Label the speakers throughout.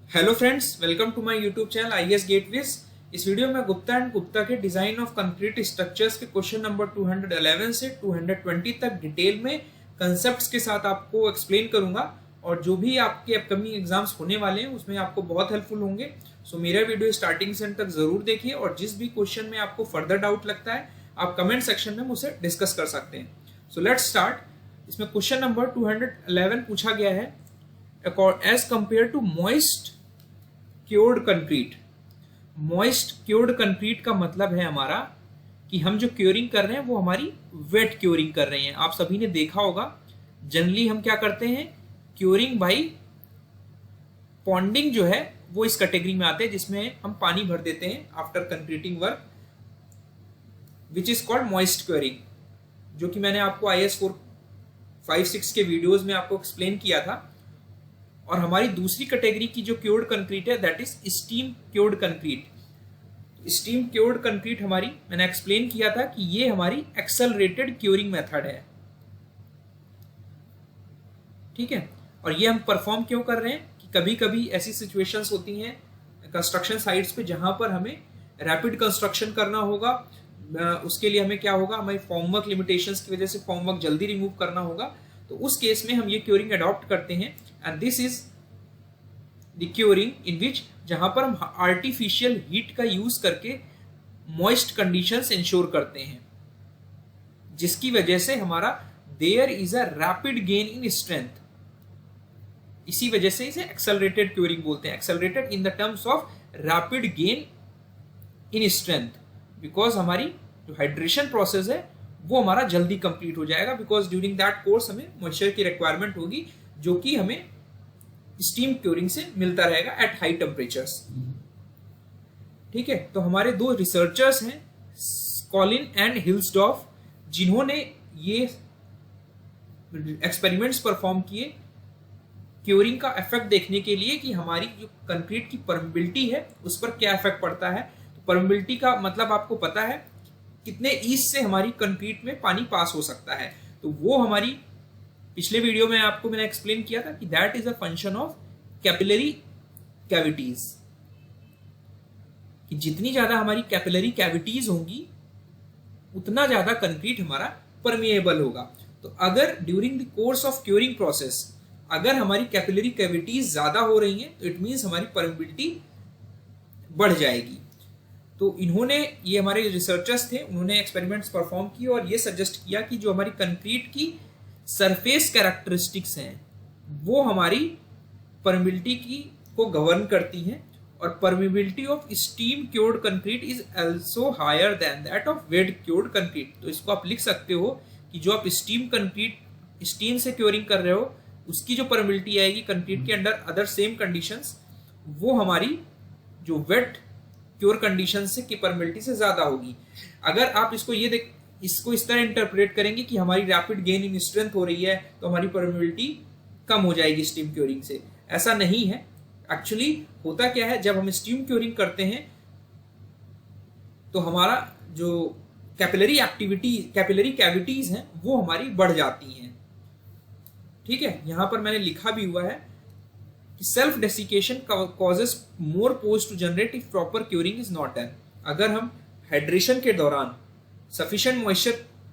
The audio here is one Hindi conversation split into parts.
Speaker 1: Hello friends, welcome to my YouTube channel IAS gateways. इस वीडियो में गुप्ता एंड गुप्ता के डिजाइन ऑफ कंक्रीट स्ट्रक्चर्स के क्वेश्चन नंबर 211 से 220 तक डिटेल में कंसेप्ट्स के साथ आपको एक्सप्लेन करूंगा और जो भी आपके अपकमिंग एग्जाम्स होने वाले हैं उसमें आपको बहुत हेल्पफुल होंगे। सो मेरा वीडियो स्टार्टिंग से एंड तक जरूर देखिए और जिस भी क्वेश्चन में आपको फर्दर डाउट लगता है आप कमेंट सेक्शन में मुझसे डिस्कस कर सकते हैं। So let's start. इसमें क्वेश्चन नंबर 211 पूछा गया है, as compare to moist cured concrete. Moist cured concrete का मतलब है हमारा कि हम जो क्योरिंग कर रहे हैं वो हमारी वेट क्योरिंग कर रहे हैं। आप सभी ने देखा होगा जनरली हम क्या करते हैं, क्योरिंग बाई पॉन्डिंग जो है वो इस कैटेगरी में आते हैं जिसमें हम पानी भर देते हैं after concreting work, which is called moist curing, जो कि मैंने आपको IAS 456 के वीडियोस में आपको एक्सप्लेन किया था। और हमारी दूसरी कैटेगरी की जो क्योर्ड कंक्रीट है that is steam cured concrete. Steam cured concrete हमारी मैंने एक्सप्लेन किया था कि ये हमारी एक्सेलरेटेड क्योरिंग मेथड है, ठीक है। और ये हम परफॉर्म क्यों कर रहे हैं कि कभी कभी ऐसी सिचुएशंस होती हैं कंस्ट्रक्शन साइट्स पे जहां पर हमें रैपिड कंस्ट्रक्शन करना होगा। उसके लिए हमें क्या होगा, हमें फॉर्मवर्क लिमिटेशंस की वजह से फॉर्मवर्क जल्दी रिमूव करना होगा, तो उस केस में हम ये क्योरिंग अडॉप्ट करते हैं। And this is the curing in which जहां पर हम आर्टिफिशियल हीट का यूज करके मॉइस्ट कंडीशंस इंश्योर करते हैं, जिसकी वजह से हमारा there is a rapid gain in strength. इसी वजह से इसे एक्सेलरेटेड क्योरिंग बोलते हैं। Accelerated in the terms of rapid gain in strength, because हमारी जो हाइड्रेशन प्रोसेस है वो हमारा जल्दी कंप्लीट हो जाएगा, बिकॉज ड्यूरिंग दैट कोर्स हमें मॉइस्चर की रिक्वायरमेंट होगी जो कि हमें स्टीम क्योरिंग से मिलता रहेगा एट हाई टेम्परेचर्स, ठीक है। तो हमारे दो रिसर्चर्स हैं कॉलिन एंड हिल्सडॉर्फ, जिन्होंने ये एक्सपेरिमेंट्स परफॉर्म किए क्योरिंग का इफेक्ट देखने के लिए कि हमारी जो कंक्रीट की परमेबिलिटी है उस पर क्या इफेक्ट पड़ता है। तो परमेबिलिटी का मतलब आपको पता है कितने ईच से हमारी कंक्रीट में पानी पास हो सकता है। तो वो हमारी पिछले वीडियो में आपको मैंने एक्सप्लेन किया था कि that is a function of capillary cavities, कि जितनी ज्यादा हमारी कैपिलरी कैविटीज होंगी उतना ज्यादा कंक्रीट हमारा परमिएबल होगा। तो अगर during the course of curing process अगर हमारी कैपिलरी कैविटीज ज्यादा हो रही हैं तो इट मींस हमारी परमिबिलिटी बढ़ जाएगी। तो इन्होंने, ये हमारे रिसर्चर्स थे, उन्होंने एक्सपेरिमेंट्स परफॉर्म किए और ये सजेस्ट किया कि जो हमारी कंक्रीट की सरफेस कैरेक्टरिस्टिक्स हैं वो हमारी परमिबिलिटी की को गवर्न करती हैं, और permeability of steam cured concrete is also higher than that of wet cured concrete. तो इसको आप लिख सकते हो कि जो आप स्टीम कंक्रीट स्टीम से क्योरिंग कर रहे हो उसकी जो परमिबिलिटी आएगी कंक्रीट के अंडर अदर सेम कंडीशंस, वो हमारी जो वेट क्योर कंडीशन से की परमिबिलिटी से ज्यादा होगी। अगर आप इसको इसको इस तरह इंटरप्रेट करेंगे कि हमारी रैपिड गेन इन स्ट्रेंथ हो रही है तो हमारी परमिबिलिटी कम हो जाएगी स्टीम क्योरिंग से, ऐसा नहीं है। एक्चुअली होता क्या है, जब हम स्टीम क्योरिंग करते हैं तो हमारा जो कैपिलरी कैविटीज हैं वो हमारी बढ़ जाती हैं, ठीक है। यहां पर मैंने लिखा भी हुआ है कि self desiccation causes more pores to generate if proper curing is not done. अगर हम हाइड्रेशन के दौरान सफिशिएंट मॉइस्चर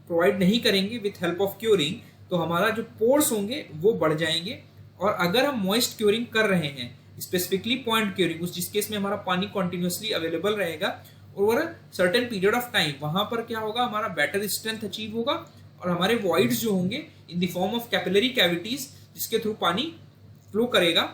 Speaker 1: प्रोवाइड नहीं करेंगे विथ हेल्प ऑफ क्योरिंग तो हमारा जो पोर्स होंगे वो बढ़ जाएंगे। और अगर हम मॉइस्ट क्योरिंग कर रहे हैं, स्पेसिफिकली पॉइंट क्योरिंग, उस जिस केस में हमारा पानी कॉन्टिन्यूसली अवेलेबल रहेगा over certain period of time, वहां पर क्या होगा, हमारा बेटर स्ट्रेंथ अचीव होगा और हमारे वॉइड्स जो होंगे in the form of capillary cavities जिसके थ्रू पानी फ्लो करेगा,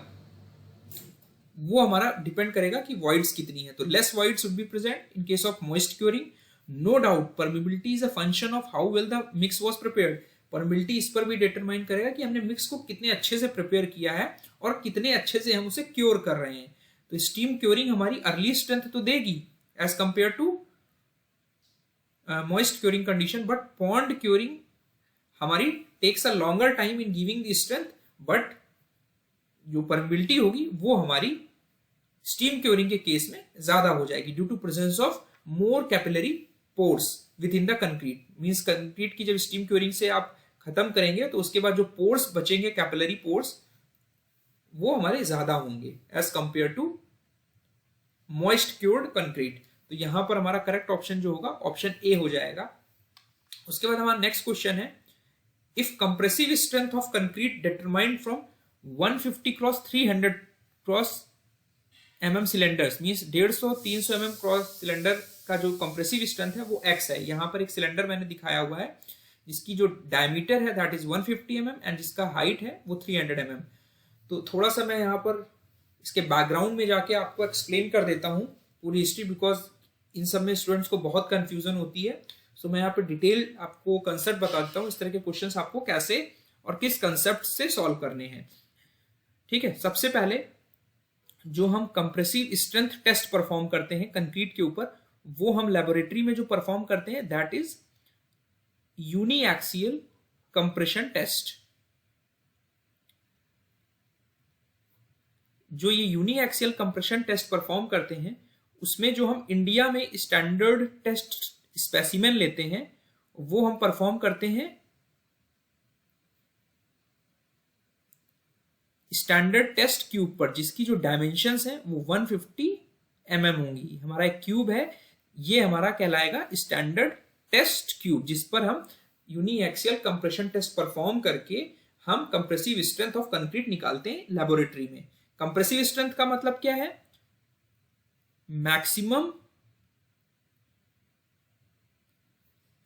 Speaker 1: वो हमारा डिपेंड करेगा कि वॉइड्स कितनी है। तो less voids should be present in case of moist curing. No doubt permeability is a function of how well the mix was prepared. Permeability इस पर भी डिटरमाइन करेगा कि हमने मिक्स को कितने अच्छे से प्रिपेयर किया है और कितने अच्छे से हम उसे क्योर कर रहे हैं। तो स्टीम क्योरिंग हमारी अर्ली स्ट्रेंथ तो देगी as compare to moist curing condition, but pond curing हमारी takes a longer time in giving the strength, but जो परमिबिलिटी होगी वो हमारी स्टीम क्योरिंग के केस में ज्यादा हो जाएगी due to presence of more capillary pores within the concrete. Means concrete की जब स्टीम क्योरिंग से आप खत्म करेंगे तो उसके बाद जो पोर्स बचेंगे, कैपिलरी पोर्स, वो हमारे ज्यादा होंगे as compare to moist cured concrete. तो यहां पर हमारा करेक्ट ऑप्शन जो होगा ऑप्शन ए हो जाएगा। उसके बाद हमारा नेक्स्ट क्वेश्चन है, if compressive strength of concrete determined from 150 cross 300 cross mm cylinders, means 150 300 mm cross cylinder का जो कंप्रेसिव स्ट्रेंथ है वो x है। यहां पर एक सिलेंडर मैंने दिखाया हुआ है जिसकी जो डायमीटर है दैट इज 150 mm एंड जिसका हाइट है वो 300 mm। तो थोड़ा सा मैं यहाँ पर इसके बैकग्राउंड में जाके आपको एक्सप्लेन कर देता हूँ पूरी हिस्ट्री, बिकॉज इन सब में स्टूडेंट्स को बहुत कंफ्यूजन होती है। सो मैं यहाँ पर डिटेल आपको कंसेप्ट बता देता हूँ, इस तरह के क्वेश्चंस आपको कैसे और किस कंसेप्ट से सॉल्व करने हैं। ठीक है, सबसे पहले जो हम कंप्रेसिव स्ट्रेंथ टेस्ट परफॉर्म करते हैं कंक्रीट के ऊपर, वो हम लेबोरेटरी में जो परफॉर्म करते हैं that is uniaxial compression test. जो ये यूनिएक्सियल कंप्रेशन टेस्ट परफॉर्म करते हैं उसमें जो हम इंडिया में स्टैंडर्ड टेस्ट स्पेसिमेन लेते हैं वो हम परफॉर्म करते हैं स्टैंडर्ड टेस्ट क्यूब पर, जिसकी जो डायमेंशंस हैं वो 150 mm होंगी। हमारा एक क्यूब है, ये हमारा कहलाएगा स्टैंडर्ड टेस्ट क्यूब, जिस पर हम यूनिएक्सियल कंप्रेशन टेस्ट परफॉर्म करके हम कंप्रेसिव स्ट्रेंथ ऑफ कंक्रीट निकालते हैं लेबोरेटरी में। कंप्रेसिव स्ट्रेंथ का मतलब क्या है? मैक्सिमम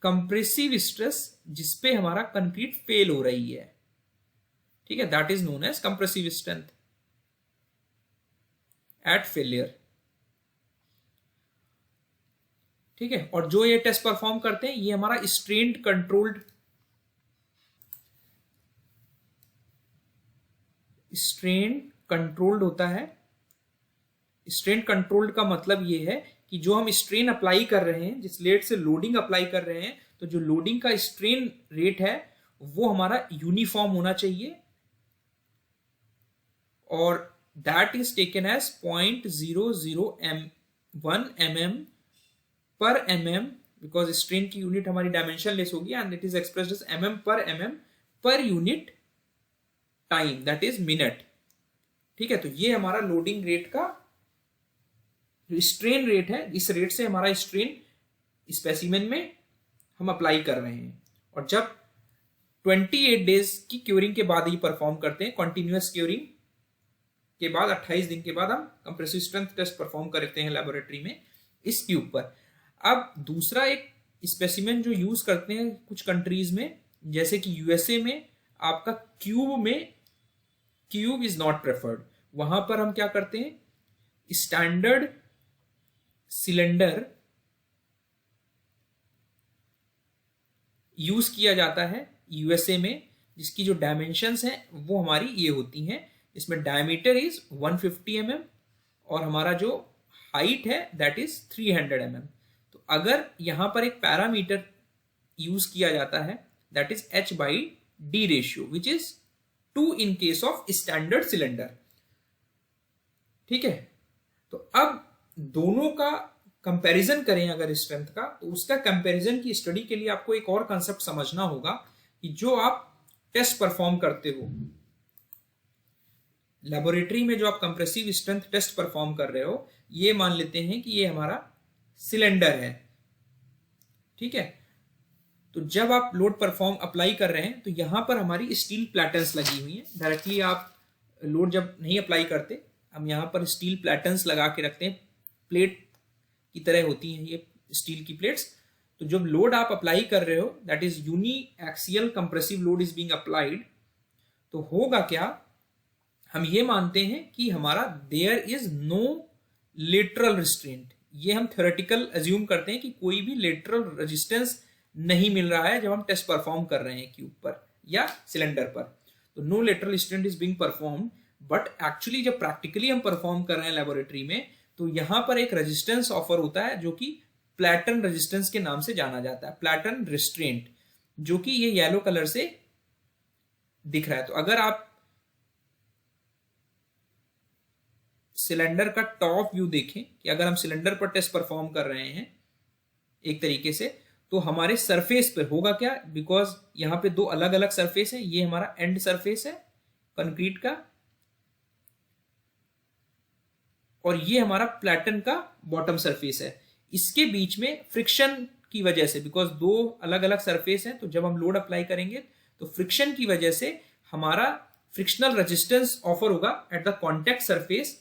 Speaker 1: कंप्रेसिव स्ट्रेस जिसपे हमारा कंक्रीट फेल हो रही है, ठीक है, that is known as compressive strength at failure. ठीक है, और जो ये टेस्ट परफॉर्म करते हैं ये हमारा स्ट्रेन कंट्रोल्ड होता है। स्ट्रेन कंट्रोल्ड का मतलब ये है कि जो हम स्ट्रेन अप्लाई कर रहे हैं, जिस लेट से लोडिंग अप्लाई कर रहे हैं, तो जो लोडिंग का स्ट्रेन रेट है वो हमारा यूनिफॉर्म होना चाहिए और that is taken as 0.00 mm per mm, because strain की यूनिट हमारी डायमेंशन लेस होगी and it is expressed as mm per unit time, that is minute. ठीक है, तो ये हमारा लोडिंग रेट का जो स्ट्रेन रेट है, इस रेट से हमारा स्ट्रेन स्पेसिमेन में हम अप्लाई कर रहे हैं। और जब 28 डेज की क्यूरिंग के बाद ही परफॉर्म करते हैं, कंटिन्यूअस क्यूरिंग के बाद 28 दिन के बाद हम कंप्रेसिव स्ट्रेंथ टेस्ट परफॉर्म करते हैं लेबोरेटरी में इस क्यूब पर। अब दूसरा एक स्पेसिमेन जो यूज करते हैं कुछ कंट्रीज में, जैसे कि यूएसए में आपका क्यूब इज नॉट प्रेफर्ड। वहां पर हम क्या करते हैं, स्टैंडर्ड सिलेंडर यूज किया जाता है यूएसए में, जिसकी जो डायमेंशंस हैं वो हमारी ये होती हैं। इसमें डायमीटर इज 150 mm और हमारा जो हाइट है दैट इज 300 mm। तो अगर यहां पर एक पैरामीटर यूज किया जाता है that is h/d ratio which is 2 in case of standard cylinder. ठीक है, तो अब दोनों का कंपैरिजन करें अगर स्ट्रेंथ का, तो उसका कंपैरिजन की स्टडी के लिए आपको एक और कंसेप्ट समझना होगा कि जो आप टेस्ट परफॉर्म करते हो लेबोरेटरी में, जो आप कंप्रेसिव स्ट्रेंथ टेस्ट परफॉर्म कर रहे हो, ये मान लेते हैं कि ये हमारा सिलेंडर है। ठीक है, तो जब आप लोड परफॉर्म अप्लाई कर रहे हैं तो यहां पर हमारी स्टील प्लेटन्स लगी हुई हैं। डायरेक्टली आप लोड जब नहीं अप्लाई करते, हम यहां पर स्टील प्लेटन्स लगा के रखते हैं, प्लेट की तरह होती हैं ये स्टील की प्लेट्स। तो जब लोड आप अप्लाई कर रहे हो that is uniaxial compressive load is being applied, तो होगा क्या, हम ये मानते हैं कि हमारा there is no lateral restraint. ये हम थ्योरेटिकल अज्यूम करते हैं कि कोई भी लेटरल रेजिस्टेंस नहीं मिल रहा है जब हम टेस्ट परफॉर्म कर रहे हैं क्यूब पर या सिलेंडर पर। तो no lateral restraint is being performed, but actually जब प्रैक्टिकली हम परफॉर्म कर रहे हैं लेबोरेटरी में, तो यहां पर एक रेजिस्टेंस ऑफर होता है जो कि प्लैटन रेजिस्टेंस के नाम से जाना जाता है, प्लैटन रिस्ट्रेंट, जो कि ये येलो कलर से दिख रहा है। तो अगर आप सिलेंडर का टॉप व्यू देखें कि अगर हम सिलेंडर पर टेस्ट परफॉर्म कर रहे हैं एक तरीके से, तो हमारे सरफेस पर होगा क्या, बिकॉज यहां पे दो अलग अलग सरफेस है, ये हमारा एंड सरफेस है कंक्रीट का और ये हमारा प्लैटन का बॉटम सरफेस है। इसके बीच में फ्रिक्शन की वजह से, बिकॉज दो अलग अलग सरफेस हैं, तो जब हम लोड अप्लाई करेंगे तो फ्रिक्शन की वजह से हमारा फ्रिक्शनल रेजिस्टेंस ऑफर होगा एट द कॉन्टेक्ट सरफेस,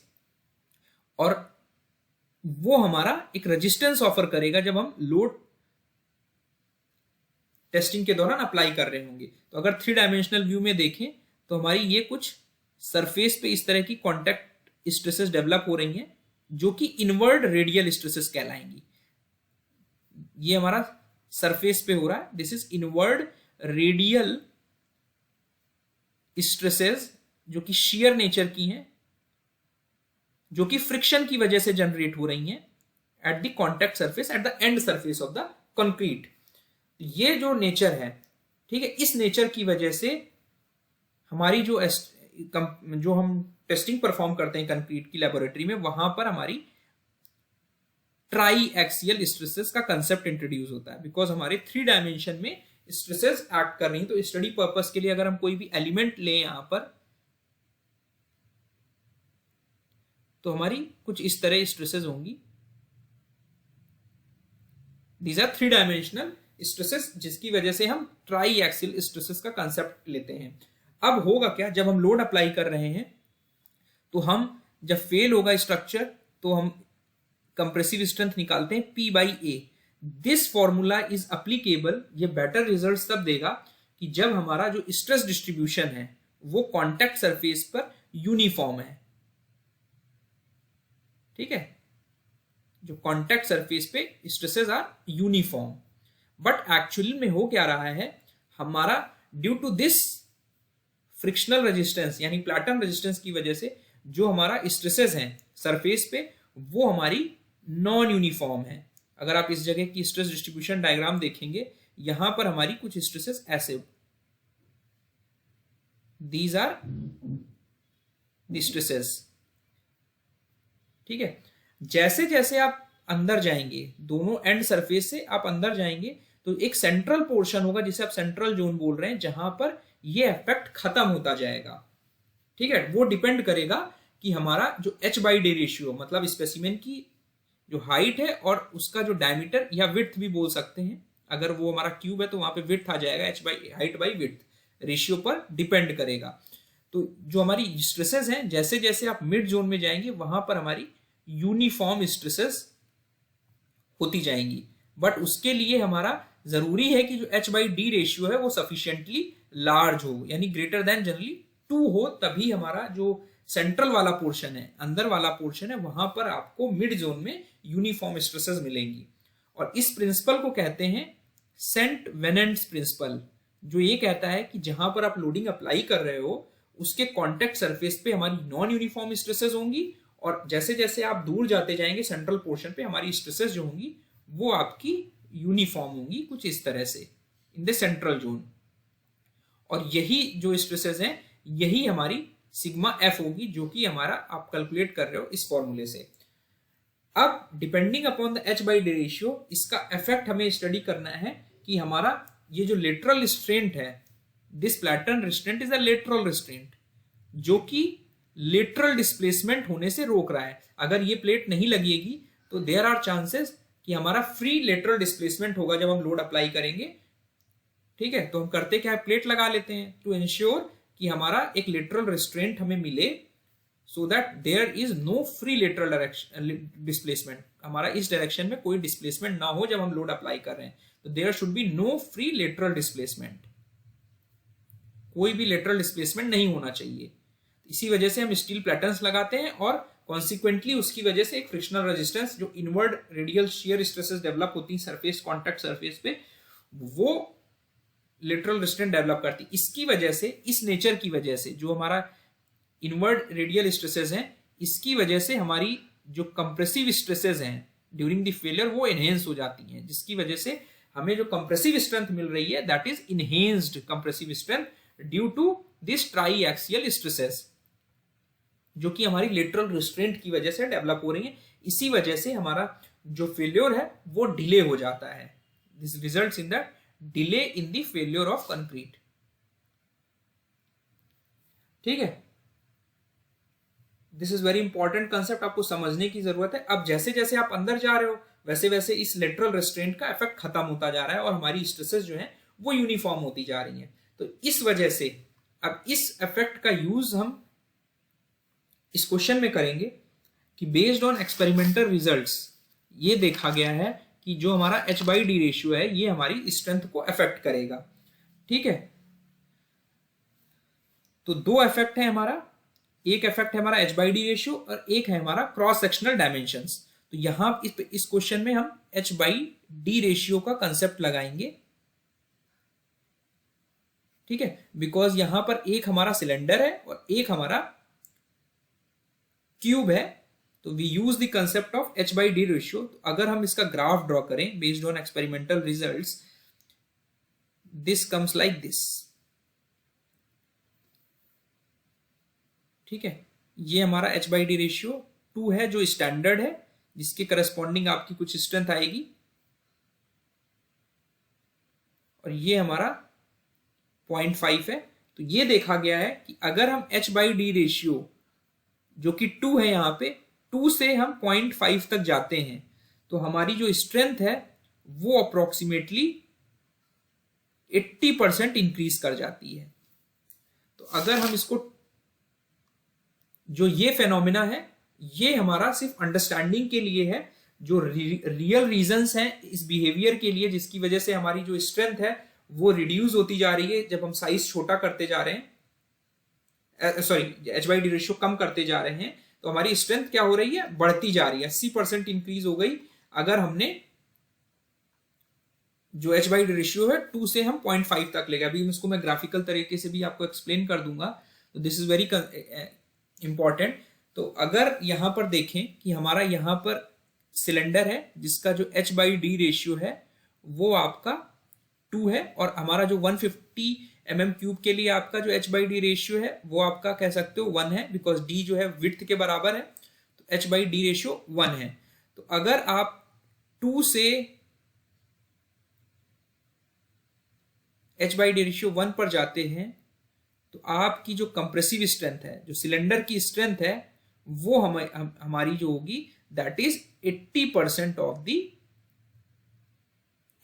Speaker 1: और वो हमारा एक रेजिस्टेंस ऑफर करेगा जब हम लोड टेस्टिंग के दौरान अप्लाई कर रहे होंगे। तो अगर 3 डायमेंशनल व्यू में देखें तो हमारी ये कुछ सरफेस पे इस तरह की कॉन्टैक्ट स्ट्रेसेस डेवलप हो रही हैं, जो कि इनवर्ड रेडियल स्ट्रेसेस कहलाएंगी। ये हमारा सरफेस पे हो रहा है, this is inward radial stresses, जो कि शेयर नेचर की हैं, जो कि फ्रिक्शन की वजह से जनरेट हो रही हैं at the contact surface, at the end surface of the concrete. ये जो नेचर है, ठीक है, इस नेचर की वजह से हमारी जो हम टेस्टिंग परफॉर्म करते हैं कंक्रीट की लेबोरेटरी में, वहां पर हमारी ट्राई एक्सियल स्ट्रेसेस का कंसेप्ट इंट्रोड्यूस होता है, बिकॉज हमारे 3 डायमेंशन में स्ट्रेसेस एक्ट कर रही हैं। तो स्टडी पर्पस के लिए अगर हम कोई भी एलिमेंट लें यहां पर, तो हमारी कुछ इस तरह स्ट्रेसेस होंगी। दीज आर 3 डायमेंशनल स्ट्रेसेस, जिसकी वजह से हम ट्राई एक्सियल स्ट्रेसेस का कंसेप्ट लेते हैं। अब होगा क्या, जब हम लोड अप्लाई कर रहे हैं तो हम जब फेल होगा स्ट्रक्चर, तो हम कंप्रेसिव स्ट्रेंथ निकालते हैं P/A। This formula is applicable, ये बेटर रिजल्ट्स तब देगा कि जब हमारा जो स्ट्रेस डिस्ट्रीब्यूशन है वो कॉन्टैक्ट सरफेस पर यूनिफॉर्म है। ठीक है, जो कॉन्टैक्ट सरफेस पे stresses are uniform, but actually में हो क्या रहा है, हमारा due to this frictional resistance यानी प्लैटन रेजिस्टेंस की वजह से जो हमारा स्ट्रेसेस हैं सरफेस पे, वो हमारी नॉन यूनिफॉर्म है। अगर आप इस जगह की स्ट्रेस डिस्ट्रीब्यूशन डायग्राम देखेंगे, यहां पर हमारी कुछ स्ट्रेसेस ऐसे, दीज आर द स्ट्रेसेस। ठीक है, जैसे जैसे आप अंदर जाएंगे, दोनों एंड सरफेस से आप अंदर जाएंगे, तो एक सेंट्रल पोर्शन होगा जिसे आप सेंट्रल जोन बोल रहे हैं, जहां पर ये इफेक्ट खत्म होता जाएगा। ठीक है, वो डिपेंड करेगा कि हमारा जो h/d रेशियो, मतलब स्पेसिमेन की जो हाइट है और उसका जो डायमीटर या विड्थ भी बोल सकते हैं, अगर वो हमारा क्यूब है तो वहां पे विड्थ आ जाएगा, हाइट बाई विड्थ रेशियो पर डिपेंड करेगा। तो जो हमारी स्ट्रेसेस हैं, जैसे जैसे आप मिड जोन में जाएंगे वहां पर हमारी यूनिफॉर्म स्ट्रेसेस होती जाएंगी, बट उसके लिए हमारा जरूरी है कि जो h/d रेशियो है वो सफिशिएंटली लार्ज हो, यानी ग्रेटर देन जनरली 2 हो, तभी हमारा जो सेंट्रल वाला पोर्शन है, अंदर वाला पोर्शन है, वहां पर आपको मिड जोन में यूनिफॉर्म स्ट्रेसेस मिलेंगी। और इस प्रिंसिपल को कहते हैं सेंट वेनेंट्स प्रिंसिपल, जो ये कहता है कि जहां पर आप लोडिंग अप्लाई कर रहे हो उसके कॉन्टेक्ट सरफेस पे हमारी नॉन यूनिफॉर्म स्ट्रेसेस होंगी, और जैसे जैसे आप दूर जाते जाएंगे सेंट्रल पोर्शन पे हमारी स्ट्रेसेस जो होंगी वो आपकी यूनिफॉर्म होंगी, कुछ इस तरह से इन द सेंट्रल जोन। और यही जो स्ट्रेसेस हैं, यही हमारी सिग्मा एफ होगी, जो कि हमारा आप कैलकुलेट कर रहे हो इस फॉर्मूले से। अब depending upon the h/d ratio, इसका इफेक्ट हमें स्टडी करना है कि हमारा ये जो लेटरल रिस्ट्रेंट है, this प्लैटन restraint is a lateral restraint, जो कि लेटरल डिस्प्लेसमेंट होने से रोक रहा है। अगर ये प्लेट नहीं लगेगी तो देयर आर चांसेस कि हमारा फ्री लेटरल डिस्प्लेसमेंट होगा जब हम लोड अप्लाई करेंगे। ठीक है, तो हम करते क्या है, प्लेट लगा लेते हैं टू इंश्योर कि हमारा एक लेटरल रिस्ट्रेंट हमें मिले, so that there is no free lateral displacement, हमारा इस डायरेक्शन में कोई डिस्प्लेसमेंट ना हो जब हम लोड अप्लाई कर रहे हैं। तो there should be no free lateral displacement, कोई भी लेटरल डिस्प्लेसमेंट नहीं होना चाहिए। इसी वजह से हम स्टील प्लैटन्स लगाते हैं, और कॉन्सिक्वेंटली उसकी वजह से एक फ्रिक्शनल रेजिस्टेंस, जो inward radial shear stresses develop होती है सरफेस कॉन्टैक्ट सरफेस पे, वो लेटरल रिस्ट्रेंट डेवलप करती है। इसकी वजह से, इस नेचर की वजह से, जो हमारा इनवर्ड रेडियल स्ट्रेसेस हैं, इसकी वजह से हमारी जो कंप्रेसिव स्ट्रेसेस हैं ड्यूरिंग द फेलियर वो एनहेंस हो जाती हैं, जिसकी वजह से हमें जो कंप्रेसिव स्ट्रेंथ मिल रही है that is enhanced compressive strength due to this triaxial stresses, जो कि हमारी लेटरल रिस्ट्रेंट की वजह से डेवलप हो रही है। इसी वजह से हमारा जो फेल्योर है वो डिले हो जाता है। This results in the delay in the failure of concrete. ठीक है, this is very important concept, आपको समझने की जरूरत है। अब जैसे जैसे आप अंदर जा रहे हो वैसे वैसे इस लेटरल रेस्ट्रेंट का इफेक्ट खत्म होता जा रहा है और हमारी स्ट्रेसेस जो है वो यूनिफॉर्म होती जा रही हैं। तो इस वजह से अब इस इफेक्ट का यूज हम इस क्वेश्चन में करेंगे कि बेस्ड ऑन एक्सपेरिमेंटल रिजल्ट्स ये देखा गया है कि जो हमारा H/D रेशियो है ये हमारी स्ट्रेंथ को अफेक्ट करेगा। ठीक है, तो दो इफेक्ट है हमारा, एक इफेक्ट है हमारा H/D रेशियो और एक है हमारा क्रॉस सेक्शनल डायमेंशंस। तो यहां इस क्वेश्चन में हम H/D रेशियो का कंसेप्ट लगाएंगे। ठीक है, बिकॉज यहां पर एक हमारा सिलेंडर है और एक हमारा क्यूब है, तो we use the concept of H/D ratio. तो अगर हम इसका ग्राफ ड्रॉ करें based on experimental results, this comes like this. ठीक है, ये हमारा H/D रेशियो 2 है जो स्टैंडर्ड है, जिसके करस्पॉन्डिंग आपकी कुछ स्ट्रेंथ आएगी, और ये हमारा 0.5 है। तो ये देखा गया है कि अगर हम H/D रेशियो जो कि 2 है यहां पे 2 से हम 0.5 तक जाते हैं तो हमारी जो स्ट्रेंथ है वो अप्रोक्सीमेटली 80% इंक्रीज कर जाती है। तो अगर हम इसको, जो ये फेनोमेना है ये हमारा सिर्फ अंडरस्टैंडिंग के लिए है, जो रियल रीजंस हैं इस बिहेवियर के लिए जिसकी वजह से हमारी जो स्ट्रेंथ है वो रिड्यूस होती जा रही है जब हम साइज छोटा करते जा रहे हैं, H/D रेशियो कम करते जा रहे हैं, तो हमारी स्ट्रेंथ क्या हो रही है, बढ़ती जा रही है। 80% इंक्रीज हो गई अगर हमने जो H/D रेशियो है 2 से हम 0.5 तक ले गए। अभी इसको मैं ग्राफिकल तरीके से भी आपको एक्सप्लेन कर दूंगा, तो दिस इज वेरी इंपॉर्टेंट। तो अगर यहां पर देखें कि हमारा यहां पर सिलेंडर है जिसका जो H/D रेशियो है वो आपका 2 है, और हमारा जो 150 mm³ के लिए आपका जो H/D रेशियो है वो आपका कह सकते हो 1 है, बिकॉज D जो है विड्थ के बराबर है, तो H/D रेशियो 1 है। तो अगर आप 2 से H/D रेशियो 1 पर जाते हैं तो आपकी जो कंप्रेसिव स्ट्रेंथ है, जो सिलेंडर की स्ट्रेंथ है, वो हमारी जो होगी that is 80% of the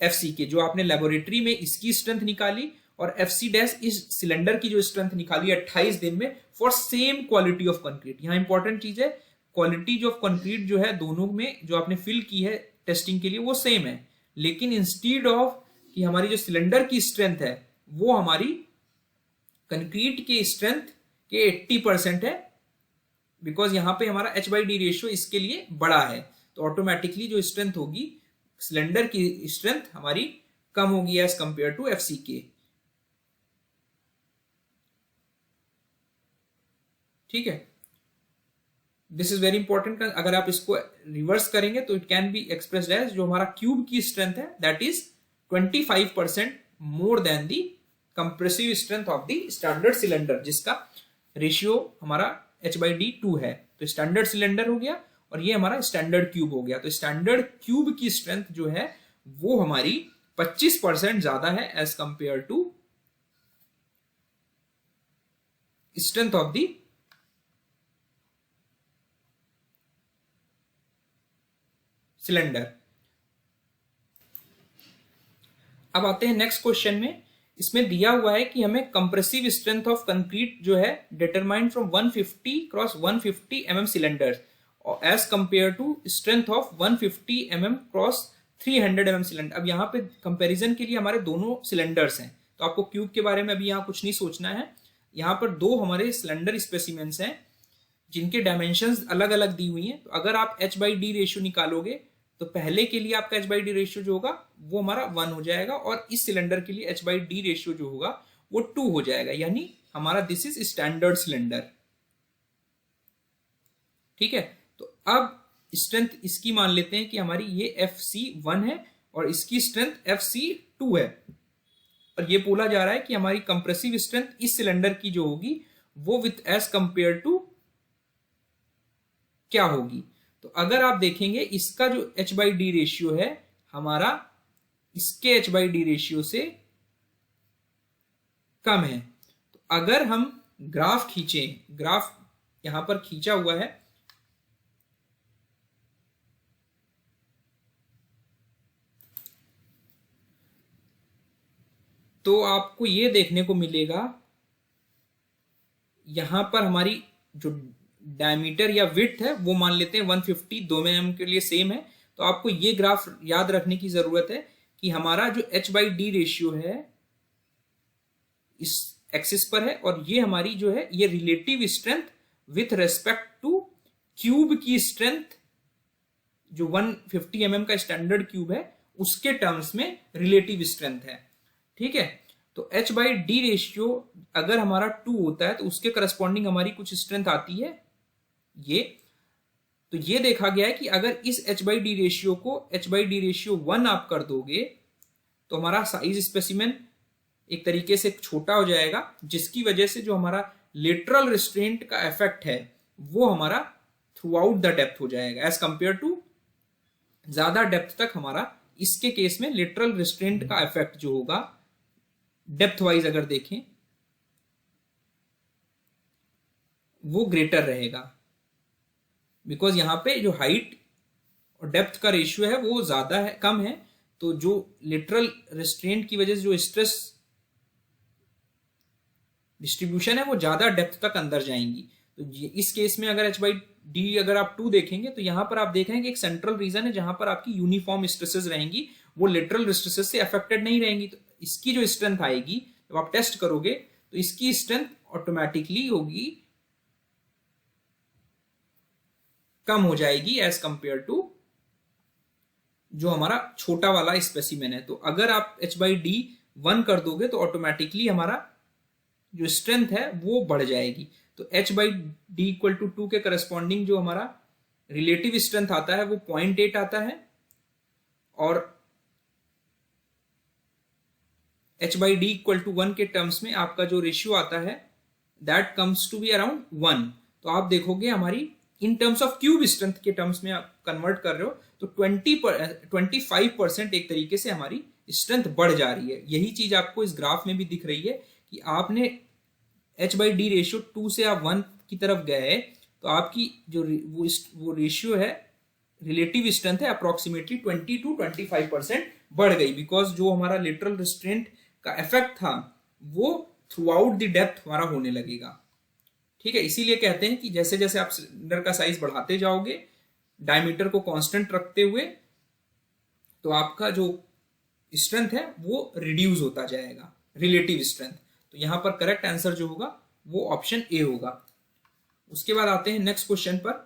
Speaker 1: FCK। जो आपने लेबोरेटरी में इसकी स्ट्रेंथ निकाली और FC' इस सिलेंडर की जो स्ट्रेंथ निकाली 28 दिन में for same quality of concrete. यहां इंपॉर्टेंट चीज है, क्वालिटी ऑफ कंक्रीट जो है दोनों में जो आपने फिल की है टेस्टिंग के लिए वो सेम है, लेकिन इंस्टीड ऑफ कि हमारी जो सिलेंडर की स्ट्रेंथ है वो हमारी कंक्रीट के स्ट्रेंथ के 80% है, बिकॉज यहां पे हमारा H/D रेशियो इसके लिए बड़ा है, तो ऑटोमेटिकली जो स्ट्रेंथ होगी सिलेंडर की स्ट्रेंथ हमारी कम होगी एज कंपेयर टू FCK। ठीक है, दिस इज वेरी इंपॉर्टेंट। अगर आप इसको रिवर्स करेंगे तो it can be expressed as जो हमारा क्यूब की स्ट्रेंथ है that is 25% more than the compressive strength of the standard cylinder, जिसका रेशियो हमारा H/D 2 है। तो स्टैंडर्ड सिलेंडर हो गया और ये हमारा स्टैंडर्ड क्यूब हो गया। तो स्टैंडर्ड क्यूब की स्ट्रेंथ जो है वो हमारी 25% ज्यादा है as compare to strength of the cylinder. अब आते हैं नेक्स्ट क्वेश्चन में। इसमें दिया हुआ है कि हमें कंप्रेसिव स्ट्रेंथ ऑफ कंक्रीट जो है determined from 150 cross 150 mm cylinder as compare to strength of 150 mm cross 300 mm cylinder. अब यहाँ पे कंपैरिजन के लिए हमारे दोनों सिलेंडर्स हैं, तो आपको क्यूब के बारे में अभी यहाँ कुछ नहीं सोचना है। यहाँ पर दो हमारे सिलेंडर स्पेसिमेंस हैं जिनके डायमेंशंस अलग अलग दी हुई हैं। तो अगर आप H/D रेशियो निकालोगे तो पहले के लिए आपका H/D रेशियो जो होगा वो हमारा 1 हो जाएगा, और इस सिलेंडर के लिए H/D रेशियो जो होगा वो 2 हो जाएगा, यानी हमारा दिस इज स्टैंडर्ड सिलेंडर। ठीक है, तो अब स्ट्रेंथ इसकी मान लेते हैं कि हमारी ये FC 1 है और इसकी स्ट्रेंथ FC 2 है, और ये बोला जा रहा है कि हमारी कंप्रेसिव स्ट्रेंथ इस सिलेंडर की जो होगी वो विथ एज कंपेयर टू क्या होगी। तो अगर आप देखेंगे इसका जो H/D रेशियो है हमारा इसके H/D रेशियो से कम है। तो अगर हम ग्राफ खींचें, ग्राफ यहां पर खींचा हुआ है, तो आपको ये देखने को मिलेगा यहां पर हमारी जो डायमीटर या विड्थ है वो मान लेते हैं 150, दोनों एम के लिए सेम है। तो आपको ये ग्राफ याद रखने की जरूरत है कि हमारा जो h/d रेशियो है इस एक्सिस पर है, और ये हमारी जो है ये relative strength with respect two cube की स्ट्रेंथ, जो 150 mm का स्टैंडर्ड क्यूब है उसके टर्म्स में रिलेटिव स्ट्रेंथ है। ठीक है, तो h/d रेशियो अगर हमारा 2 होता है तो उसके करस्पॉन्डिंग हमारी कुछ स्ट्रेंथ आती है ये। तो ये देखा गया है कि अगर इस h/d रेशियो को h/d रेशियो 1 आप कर दोगे तो हमारा साइज स्पेसिमेन एक तरीके से छोटा हो जाएगा, जिसकी वजह से जो हमारा लेटरल रिस्ट्रेंट का इफेक्ट है वो हमारा थ्रू आउट द डेप्थ हो जाएगा एज कंपेयर टू ज्यादा डेप्थ तक हमारा इसके केस में लेटरल रिस्ट्रेंट का इफेक्ट जो होगा डेप्थ वाइज अगर देखें वो ग्रेटर रहेगा, बिकॉज यहां पे जो हाइट और डेप्थ का रेशियो है वो ज्यादा है, कम है, तो जो लेटरल रिस्ट्रेंट की वजह से जो स्ट्रेस डिस्ट्रीब्यूशन है वो ज्यादा डेप्थ तक अंदर जाएंगी। तो इस केस में अगर h/d अगर आप 2 देखेंगे तो यहां पर आप देखेंगे कि एक सेंट्रल रीजन है जहां पर आपकी यूनिफॉर्म स्ट्रेसेस रहेंगी, वो लेटरल स्ट्रेसेस से अफेक्टेड नहीं रहेंगी। तो इसकी जो स्ट्रेंथ आएगी जब आप टेस्ट करोगे तो इसकी स्ट्रेंथ ऑटोमेटिकली होगी कम हो जाएगी एज कंपेयर टू जो हमारा छोटा वाला स्पेसिमेन है। तो अगर आप h/d 1 कर दोगे तो ऑटोमेटिकली हमारा जो स्ट्रेंथ है वो बढ़ जाएगी। तो h/d इक्वल टू 2 के करस्पॉन्डिंग जो हमारा रिलेटिव स्ट्रेंथ आता है वो 0.8 आता है, और h/d इक्वल टू 1 के टर्म्स में आपका जो रेशियो आता है that comes to be around 1। तो आप देखोगे हमारी in terms of cube strength के टर्म्स में आप कन्वर्ट कर रहे हो तो 25% एक तरीके से हमारी स्ट्रेंथ बढ़ जा रही है। यही चीज आपको इस ग्राफ में भी दिख रही है कि आपने h/d रेशियो 2 से आप 1 की तरफ गए तो आपकी जो वो रेशियो है रिलेटिव स्ट्रेंथ है अप्रोक्सीमेटली 20 to 25% बढ़ गई, बिकॉज जो हमारा लेटरल रिस्ट्रेंट का इफेक्ट था वो थ्रू आउट द डेप्थ हमारा होने लगेगा। ठीक है, इसीलिए कहते हैं कि जैसे जैसे आप सिलेंडर का साइज बढ़ाते जाओगे डायमीटर को कांस्टेंट रखते हुए तो आपका जो स्ट्रेंथ है वो रिड्यूस होता जाएगा, रिलेटिव स्ट्रेंथ। तो यहां पर करेक्ट आंसर जो होगा वो ऑप्शन ए होगा। उसके बाद आते हैं नेक्स्ट क्वेश्चन पर।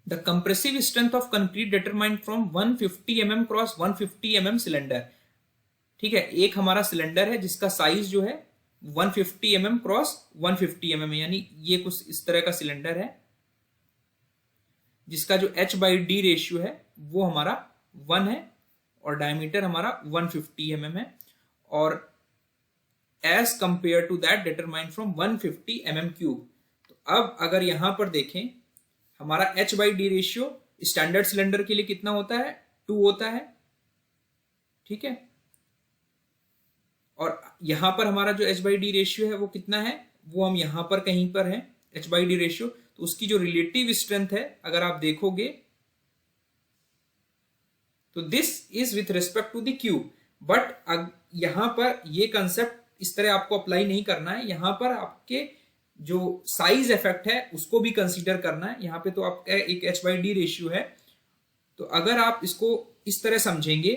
Speaker 1: The compressive strength of concrete determined from 150 mm cross 150 mm cylinder. ठीक है, एक हमारा सिलेंडर है जिसका साइज जो है 150 mm क्रॉस 150 mm, यानी ये कुछ इस तरह का सिलेंडर है जिसका जो h/d रेशियो है वो हमारा 1 है और डायमीटर हमारा 150 mm है, और as compare to that determined from 150 mm cube. तो अब अगर यहां पर देखें हमारा h/d रेशियो स्टैंडर्ड सिलेंडर के लिए कितना होता है, 2 होता है। ठीक है, और यहां पर हमारा जो h/d रेशियो है वो कितना है, वो हम यहां पर कहीं पर है h/d रेशियो। तो उसकी जो रिलेटिव स्ट्रेंथ है अगर आप देखोगे तो this is with respect to the cube, but यहां पर ये कंसेप्ट इस तरह आपको अप्लाई नहीं करना है। यहां पर आपके जो साइज इफेक्ट है उसको भी कंसीडर करना है। यहां पे तो आपका एक h/d रेशियो है, तो अगर आप इसको इस तरह समझेंगे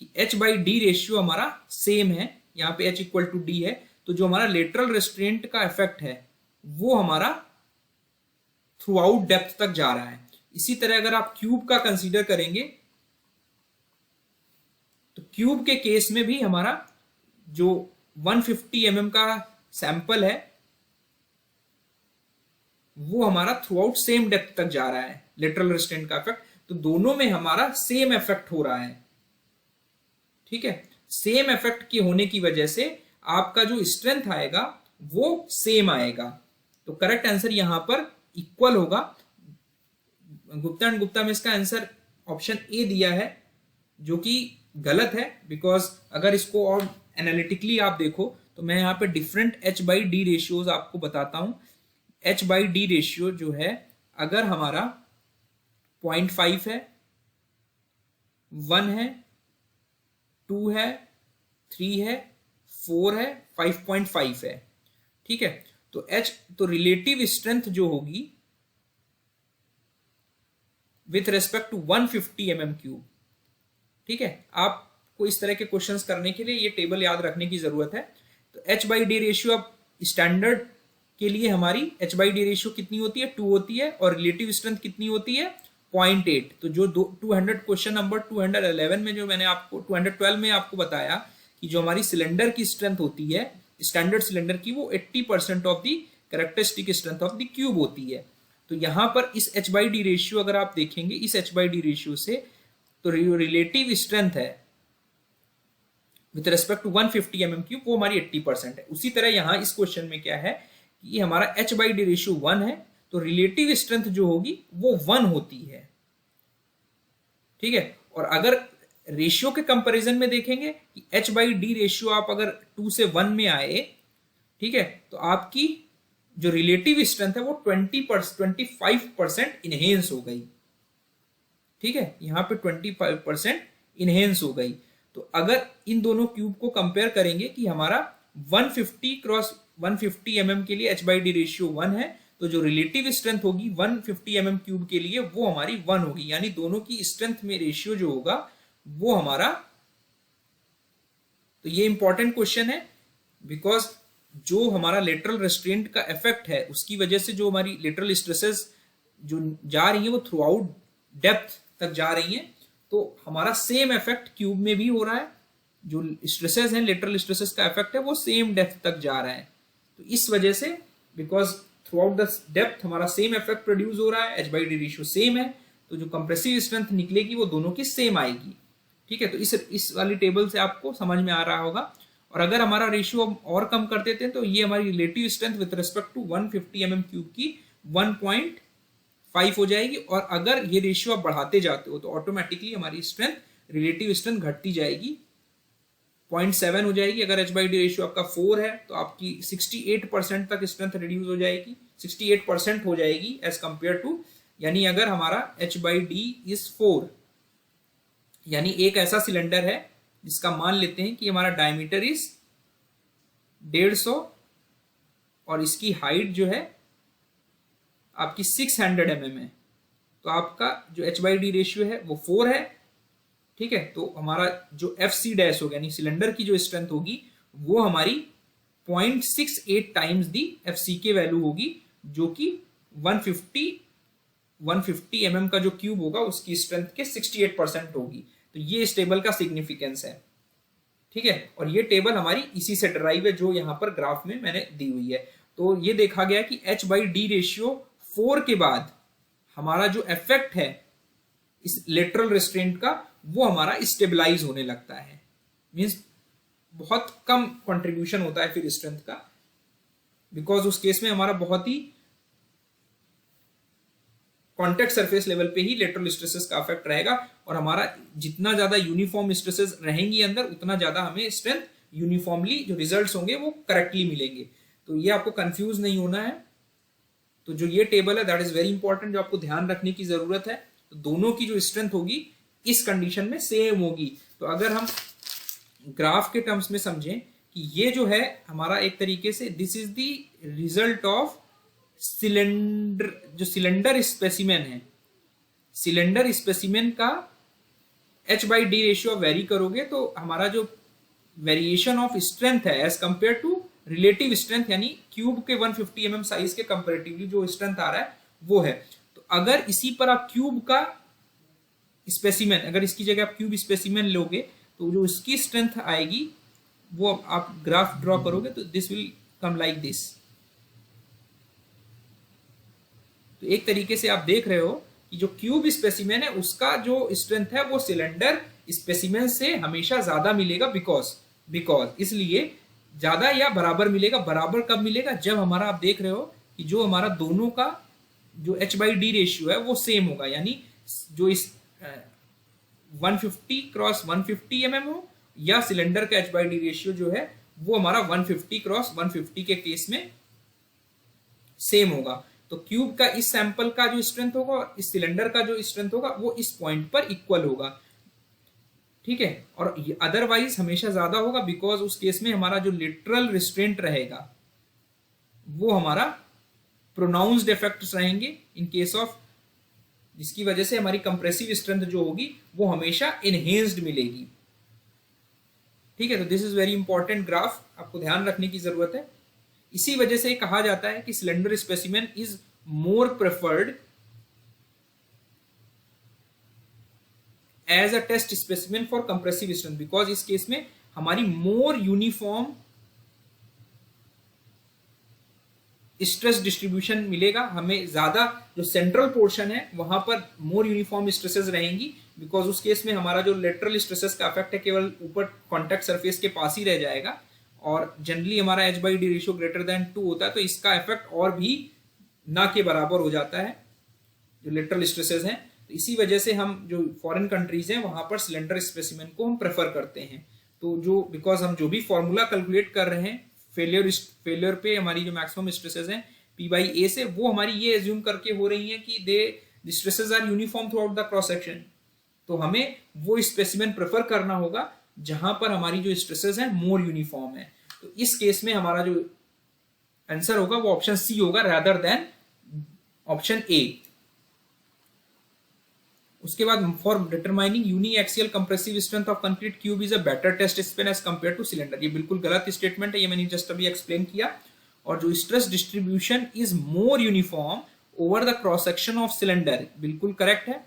Speaker 1: कि h/d रेशियो हमारा सेम है, यहां पे h इक्वल टू d है, तो जो हमारा लेटरल रेस्ट्रेंट का इफेक्ट है वो हमारा थ्रू आउट डेप्थ तक जा रहा है। इसी तरह अगर आप क्यूब का कंसीडर करेंगे तो क्यूब के केस में भी हमारा जो 150 mm का सैंपल है वो हमारा थ्रू आउट सेम डेप्थ तक जा रहा है, लेटरल रेस्ट्रेंट का इफेक्ट, तो दोनों में हमारा सेम इफेक्ट हो रहा है। ठीक है, सेम इफेक्ट के होने की वजह से आपका जो स्ट्रेंथ आएगा वो सेम आएगा। तो करेक्ट आंसर यहां पर इक्वल होगा। गुप्ता एंड गुप्ता में इसका आंसर ऑप्शन ए दिया है जो कि गलत है, बिकॉज अगर इसको और एनालिटिकली आप देखो तो मैं यहाँ पे different H by D ratios आपको बताता हूँ। एच बाई डी रेशियो जो है, अगर हमारा 0.5 है, 1 है, 2 है, 3 है, 4 है, 5.5 है, ठीक है। तो रिलेटिव स्ट्रेंथ जो होगी with respect to 150 mm cube, ठीक है। आपको इस तरह के क्वेश्चंस करने के लिए ये टेबल याद रखने की जरूरत है। तो एच बाई डी रेशियो अब स्टैंडर्ड के लिए हमारी एच बाई डी रेशियो कितनी होती है, 2 होती है, और रिलेटिव स्ट्रेंथ कितनी होती है, 0.8। तो जो 200 क्वेश्चन नंबर 211 में जो मैंने आपको 212 में आपको बताया कि जो हमारी सिलेंडर की स्ट्रेंथ होती है स्टैंडर्ड सिलेंडर की, वो 80% of the characteristic strength of the cube होती है। तो यहां पर इस एच बाई डी रेशियो अगर आप देखेंगे, इस एच बाई डी रेशियो से, तो रिलेटिव स्ट्रेंथ है with respect to 150 mm cube, वो हमारी 80% है। उसी तरह यहां इस क्वेश्चन में क्या है कि हमारा एच बाई डी रेशियो 1 है, तो रिलेटिव स्ट्रेंथ जो होगी वो 1 होती है, ठीक है। और अगर रेशियो के कंपैरिजन में देखेंगे कि एच बाई डी रेशियो आप अगर 2 से 1 में आए, ठीक है, तो आपकी जो रिलेटिव स्ट्रेंथ है वो 25% इनहेंस हो गई, ठीक है। यहां पे 25% इनहेंस हो गई। तो अगर इन दोनों क्यूब को कंपेयर करेंगे कि हमारा 150 क्रॉस 150 mm के लिए एच बाई डी रेशियो 1 है, तो जो रिलेटिव स्ट्रेंथ होगी 150 mm क्यूब के लिए वो हमारी 1 होगी, यानी दोनों की स्ट्रेंथ में रेशियो जो होगा वो हमारा। तो ये इंपॉर्टेंट क्वेश्चन है, बिकॉज जो हमारा लेटरल रेस्ट्रेंट का इफेक्ट है उसकी वजह से जो हमारी लेटरल स्ट्रेसेस जो जा रही है वो थ्रू आउट डेप्थ तक जा रही हैं, तो हमारा सेम इफेक्ट क्यूब में भी हो रहा है। जो स्ट्रेसेस हैं, लेटरल स्ट्रेसेस का इफेक्ट है वो सेम डेप्थ तक जा रहा है। तो इस वजह से because through out the depth हमारा सेम इफेक्ट प्रोड्यूस हो रहा है, H by D ratio same है, तो जो कंप्रेसिव स्ट्रेंथ निकलेगी वो दोनों की सेम आएगी, ठीक है। तो इस वाली टेबल से आपको समझ में आ रहा होगा। और अगर हमारा रेशियो और कम कर देते हैं तो ये हमारी relative strength with respect to 150 mm cube की 1.5 हो जाएगी। और अगर ये रेशियो आप बढ़ाते जाते हो तो ऑटोमेटिकली हमारी स्ट्रेंथ, रिलेटिव स्ट्रेंथ घटती जाएगी, 0.7 हो जाएगी। अगर एच बाई डी रेशियो आपका 4 है तो आपकी 68% तक स्ट्रेंथ रिड्यूस हो जाएगी, 68% हो जाएगी एज कंपेयर टू, यानी अगर हमारा एच बाई डी इज 4, यानी एक ऐसा सिलेंडर है जिसका मान लेते हैं कि हमारा डायमीटर इज 150 और इसकी हाइट जो है आपकी 600 mm है, तो आपका जो एच बाई डी रेशियो है वो 4 है, ठीक है। तो हमारा जो एफ सी डैश होगा यानी सिलेंडर की जो स्ट्रेंथ होगी वो हमारी 0.68 टाइम्स दी एफ सी के वैल्यू होगी, जो कि 150 mm का जो क्यूब होगा उसकी स्ट्रेंथ के 68% होगी। तो ये इस टेबल का सिग्निफिकेंस है, ठीक है। और ये टेबल हमारी इसी से डराइव है जो यहां पर ग्राफ में मैंने दी हुई है। तो ये देखा गया कि एच बाई डी रेशियो 4 के बाद हमारा जो इफेक्ट है इस लेटरल रेस्ट्रेंट का वो हमारा स्टेबलाइज होने लगता है, मींस बहुत कम कंट्रीब्यूशन होता है फिर स्ट्रेंथ का, बिकॉज उस केस में हमारा बहुत ही कॉन्टेक्ट सरफेस लेवल पे ही लेटरल स्ट्रेसेस का इफेक्ट रहेगा। और हमारा जितना ज्यादा यूनिफॉर्म स्ट्रेसेस रहेंगी अंदर, उतना ज्यादा हमें स्ट्रेंथ यूनिफॉर्मली जो रिजल्ट्स होंगे वो करेक्टली मिलेंगे। तो ये आपको कंफ्यूज नहीं होना है। तो जो ये टेबल है दैट इज वेरी इंपॉर्टेंट, जो आपको ध्यान रखने की जरूरत है। तो दोनों की जो स्ट्रेंथ होगी इस कंडीशन में सेम होगी। तो अगर हम ग्राफ के टर्म्स में समझें कि ये जो है हमारा एक तरीके से this is the result of cylinder, जो सिलेंडर स्पेसिमेन है, सिलेंडर स्पेसिमेन का H by D ratio vary करोगे तो हमारा जो वेरिएशन ऑफ स्ट्रेंथ है as compare to relative strength, यानी क्यूब के 150 mm साइज के कंपेरेटिवली जो स्ट्रेंथ आ रहा है वो है। तो अगर इसी पर आप क्यूब का स्पेसिमेन, अगर इसकी जगह आप क्यूब स्पेसिमेन लोगे तो जो इसकी स्ट्रेंथ आएगी वो आप ग्राफ ड्रॉ करोगे तो this will come like this. तो एक तरीके से आप देख रहे हो कि जो क्यूब स्पेसिमेन है उसका जो स्ट्रेंथ है वो सिलेंडर स्पेसिमेन से हमेशा ज्यादा मिलेगा, बिकॉज इसलिए ज्यादा या बराबर मिलेगा। बराबर कब मिलेगा? जब हमारा आप देख रहे हो कि जो हमारा दोनों का जो एच बाई डी रेशियो है वो सेम होगा, यानी जो इस 150 क्रॉस 150 mm हो या सिलेंडर का एच बाई डी रेशियो जो है वो हमारा 150 क्रॉस 150 के केस में सेम होगा। तो क्यूब का इस सैंपल का जो स्ट्रेंथ होगा और इस सिलेंडर का जो स्ट्रेंथ होगा वो इस पॉइंट पर इक्वल होगा, ठीक है। और अदरवाइज हमेशा ज्यादा होगा, बिकॉज उस केस में हमारा जो लिटरल रिस्ट्रेंट रहेगा वो हमारा प्रोनाउंस्ड इफेक्ट्स रहेंगे इन केस ऑफ, जिसकी वजह से हमारी कंप्रेसिव स्ट्रेंथ जो होगी वो हमेशा इनहेंस्ड मिलेगी, ठीक है। तो this is very important graph, आपको ध्यान रखने की जरूरत है। इसी वजह से कहा जाता है कि cylinder specimen is more preferred as a test specimen for compressive strength, because इस केस में हमारी मोर यूनिफॉर्म स्ट्रेस डिस्ट्रीब्यूशन मिलेगा हमें, ज्यादा जो सेंट्रल पोर्शन है वहां पर मोर यूनिफॉर्म स्ट्रेसेस रहेंगी, बिकॉज उस केस में हमारा जो लेटरल स्ट्रेसेस का इफेक्ट है केवल ऊपर कॉन्टैक्ट सरफेस के पास ही रह जाएगा, और जनरली हमारा H by D ratio greater than 2 होता है, तो इसका इफेक्ट और भी ना के बराबर हो जाता है जो लेटरल स्ट्रेसेस हैं। तो इसी वजह से हम जो फॉरेन कंट्रीज हैं वहां पर सिलेंडर स्पेसिमेन को हम प्रेफर करते हैं। तो जो बिकॉज हम जो भी फॉर्मूला कैलकुलेट कर रहे हैं फेलियर पे हमारी जो मैक्सिमम स्ट्रेसेस हैं पी बाई ए से, वो हमारी ये एज्यूम करके हो रही है कि the stresses are uniform throughout the cross section. तो हमें वो स्पेसिमेन प्रेफर करना होगा जहां पर हमारी जो स्ट्रेसेस हैं मोर यूनिफॉर्म है। तो इस केस में हमारा जो आंसर होगा वो ऑप्शन सी होगा रादर देन ऑप्शन ए। उसके बाद for determining uniaxial compressive strength of concrete cube is a better test specimen as compare to cylinder, ये बिल्कुल गलत स्टेटमेंट है, ये मैंने जस्ट अभी एक्सप्लेन किया। और जो stress distribution is more uniform over the cross section of cylinder, बिल्कुल करेक्ट है।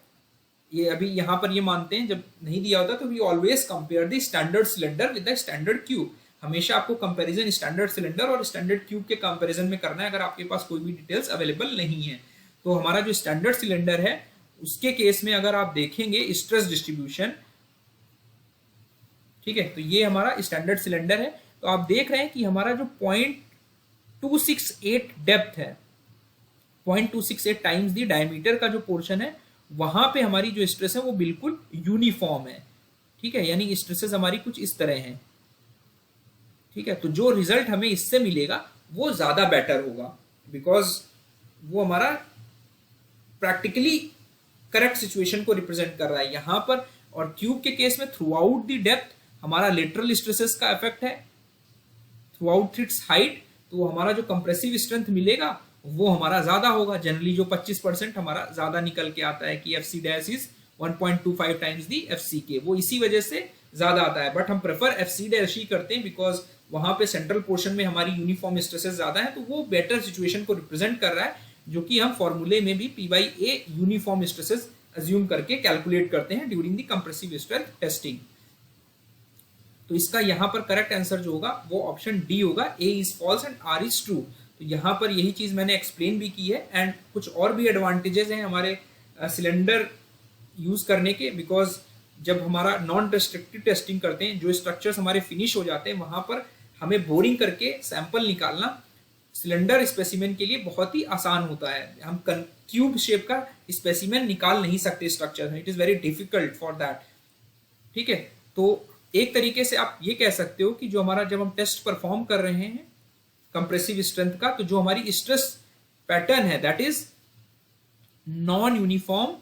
Speaker 1: ये अभी यहां पर ये मानते हैं, जब नहीं दिया होता तो we always compare the standard cylinder with the standard cube, हमेशा आपको कंपैरिजन स्टैंडर्ड सिलेंडर और स्टैंडर्ड क्यूब के कंपैरिजन में करना है अगर आपके पास कोई भी डिटेल्स अवेलेबल नहीं है। तो हमारा जो स्टैंडर्ड सिलेंडर है उसके केस में अगर आप देखेंगे स्ट्रेस डिस्ट्रीब्यूशन, ठीक है, तो ये हमारा स्टैंडर्ड सिलेंडर है। तो आप देख रहे हैं कि हमारा जो 0.268 डेप्थ है, 0.268 टाइम्स दी डायमीटर का जो पोर्शन है वहां पे हमारी जो स्ट्रेस है वो बिल्कुल यूनिफॉर्म है, ठीक है, यानी स्ट्रेसेस हमारी कुछ इस तरह हैं, ठीक है। तो जो रिजल्ट हमें इससे मिलेगा वो ज्यादा बेटर होगा, बिकॉज वो हमारा प्रैक्टिकली करेक्ट सिचुएशन को रिप्रेजेंट कर रहा है यहां पर। और क्यूब के केस में थ्रू आउट द डेप्थ हमारा लेटरल स्ट्रेसेस का इफेक्ट है थ्रू आउट इट्स हाइट, तो हमारा जो कंप्रेसिव स्ट्रेंथ मिलेगा वो हमारा ज्यादा होगा। जनरली जो 25% हमारा ज्यादा निकल के आता है कि F C dash is 1.25 times the F C K, वो इसी वजह से ज्यादा आता है। बट हम प्रेफर एफ सी डैश ही करते हैं बिकॉज वहां पे सेंट्रल पोर्शन में हमारी यूनिफॉर्म स्ट्रेसेस ज्यादा है, तो वो बेटर सिचुएशन को रिप्रेजेंट कर रहा है, जो कि हम फॉर्मूले में भी P by a uniform stresses assume करके कैलकुलेट करते हैं during the compressive strength testing. तो इसका यहां पर करेक्ट आंसर जो होगा वो ऑप्शन डी होगा, A is false and R is true. तो यहां पर यही चीज मैंने एक्सप्लेन भी की है। एंड कुछ और भी एडवांटेजेस हैं हमारे सिलेंडर यूज करने के, बिकॉज जब हमारा नॉन डिस्ट्रक्टिव टेस्टिंग करते हैं, जो स्ट्रक्चर्स हमारे फिनिश हो जाते हैं वहां पर हमें बोरिंग करके सैंपल निकालना सिलेंडर स्पेसिमेन के लिए बहुत ही आसान होता है। हम क्यूब शेप का स्पेसिमेन निकाल नहीं सकते स्ट्रक्चर में, it is very difficult for that, ठीक है। तो एक तरीके से आप ये कह सकते हो कि जो हमारा जब हम टेस्ट परफॉर्म कर रहे हैं कंप्रेसिव स्ट्रेंथ का, तो जो हमारी स्ट्रेस पैटर्न है that is non uniform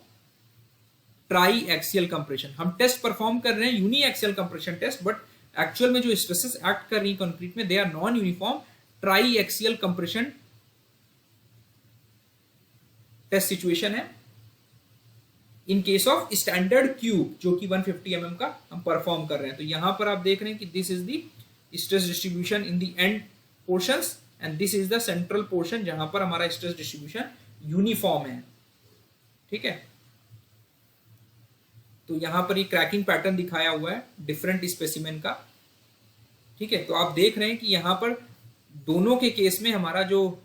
Speaker 1: triaxial compression. हम टेस्ट परफॉर्म कर रहे हैं uniaxial compression test, but actual में जो स्ट्रेसेस एक्ट कर रही है कंक्रीट में they are non uniform triaxial compression test situation है in case of standard cube, जो कि 150 mm का हम परफॉर्म कर रहे हैं। तो यहां पर आप देख रहे हैं कि this is the stress distribution in the end portions and this is the central portion जहां पर हमारा स्ट्रेस डिस्ट्रीब्यूशन यूनिफॉर्म है, ठीक है। तो यहां पर ये क्रैकिंग पैटर्न दिखाया हुआ है डिफरेंट स्पेसिमेन का, ठीक है। तो आप देख रहे हैं कि यहां पर दोनों के केस में हमारा जो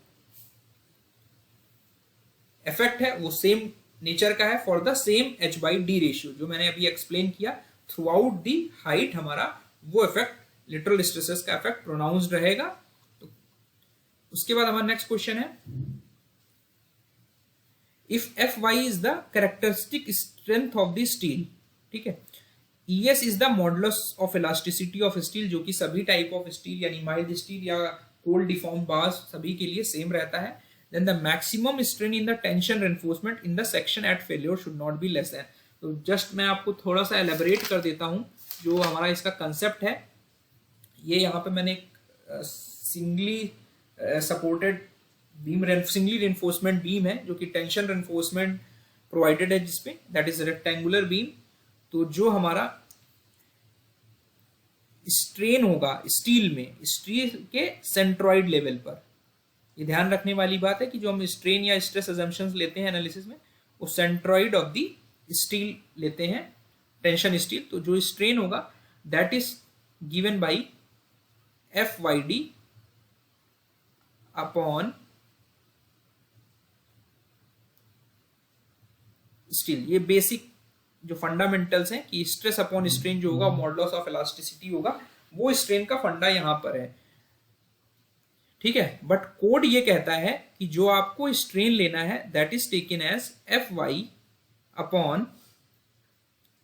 Speaker 1: इफेक्ट है वो सेम नेचर का है for the same H by D ratio, जो मैंने अभी एक्सप्लेन किया थ्रू आउट दी हाइट हमारा वो इफेक्ट लिटरल स्ट्रेसेस का इफेक्ट प्रोनाउंस्ड रहेगा। तो उसके बाद हमारा नेक्स्ट क्वेश्चन है, if F Y is the characteristic strength of the steel, ठीक है। ES is the modulus of elasticity of steel, जो कि सभी टाइप ऑफ स्टील यानी माइल्ड स्टील या कोल्ड डिफॉर्म बार्स सभी के लिए सेम रहता है. Then the maximum strain in the tension reinforcement in the section at failure should not be less than. तो जस्ट मैं आपको थोड़ा सा एलेबोरेट कर देता हूं जो हमारा इसका कंसेप्ट है. ये यहाँ पे मैंने एक singly supported beam singly reinforcement beam है जो कि टेंशन रेनफोर्समेंट प्रोवाइडेड है जिसपे, दैट इज रेक्टेंगुलर बीम. तो जो हमारा स्ट्रेन होगा स्टील में, स्टील के सेंट्रॉइड लेवल पर, ये ध्यान रखने वाली बात है कि जो हम स्ट्रेन या स्ट्रेस अजम्पशंस लेते हैं एनालिसिस में, वो सेंट्रॉइड ऑफ द स्टील लेते हैं, टेंशन स्टील. तो जो स्ट्रेन होगा that is given by FYD upon steel. ये बेसिक जो फंडामेंटल्स हैं कि स्ट्रेस अपॉन स्ट्रेन जो होगा मॉडुलस ऑफ इलास्टिसिटी होगा, वो स्ट्रेन का फंडा यहां पर है. ठीक है, बट कोड ये कहता है कि जो आपको स्ट्रेन लेना है that is taken as FY upon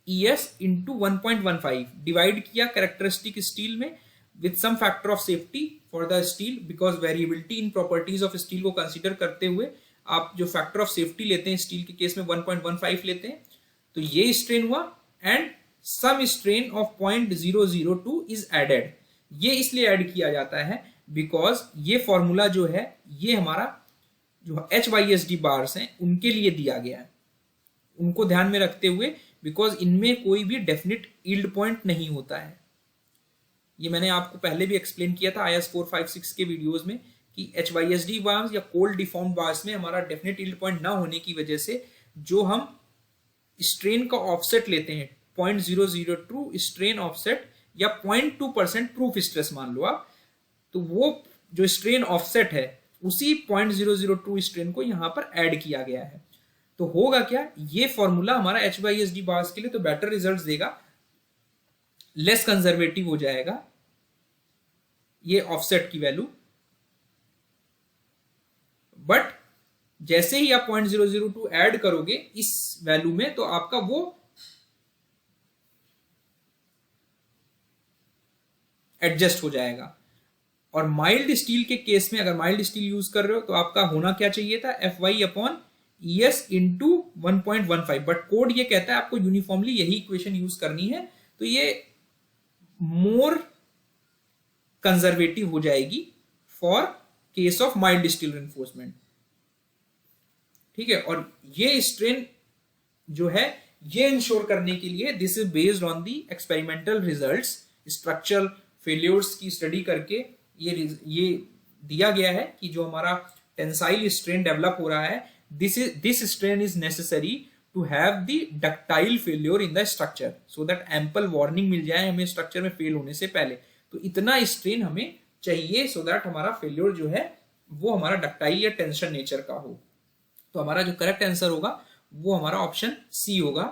Speaker 1: ES into 1.15 divide किया कैरेक्टरिस्टिक स्टील में with some factor of safety for the steel, because variability in properties of steel को कंसीडर करते हुए आप जो फैक्टर ऑफ सेफ्टी लेते हैं स्टील के केस में 1.15 लेते हैं. तो ये स्ट्रेन हुआ and some strain of 0.002 is added. ये इसलिए ऐड किया जाता है बिकॉज ये फॉर्मूला जो है ये हमारा जो HYSD बार्स हैं उनके लिए दिया गया है, उनको ध्यान में रखते हुए, बिकॉज इनमें कोई भी डेफिनेट यील्ड पॉइंट नहीं होता है. ये मैंने आपको पहले भी एक्सप्लेन किया था IS 456 के वीडियोस में कि HYSD बार्स या कोल्ड डिफॉर्म बार्स में हमारा डेफिनेट यील्ड पॉइंट ना होने की वजह से जो हम स्ट्रेन का ऑफसेट लेते हैं 0.002 स्ट्रेन ऑफसेट या 0.2% प्रूफ स्ट्रेस मान लो आप, तो वो जो स्ट्रेन ऑफसेट है उसी 0.002 स्ट्रेन को यहां पर ऐड किया गया है. तो होगा क्या, ये फॉर्मूला हमारा HYSD बार्स के लिए तो बेटर रिजल्ट्स देगा, लेस कंजर्वेटिव हो जाएगा ये ऑफसेट की वैल्यू, बट जैसे ही आप 0.002 ऐड करोगे इस वैल्यू में तो आपका वो एडजस्ट हो जाएगा. और माइल्ड स्टील के केस में अगर माइल्ड स्टील यूज कर रहे हो तो आपका होना क्या चाहिए था, FY upon ES into 1.15, but code ये कहता है आपको यूनिफॉर्मली यही इक्वेशन यूज करनी है. तो ये मोर कंजर्वेटिव हो जाएगी for case of mild steel reinforcement. ठीक है, और ये स्ट्रेन जो है ये इंश्योर करने के लिए this is based on the experimental results, structural failures की स्टडी करके ये दिया गया है कि जो हमारा टेंसाइल स्ट्रेन डेवलप हो रहा है this strain is necessary to have the ductile failure in the structure so that ample warning मिल जाए हमें स्ट्रक्चर में फेल होने से पहले. तो इतना स्ट्रेन हमें चाहिए सो दैट हमारा फेल्योर जो है वो हमारा डक्टाइल या टेंशन नेचर का हो. तो हमारा जो करेक्ट आंसर होगा वो हमारा ऑप्शन सी होगा.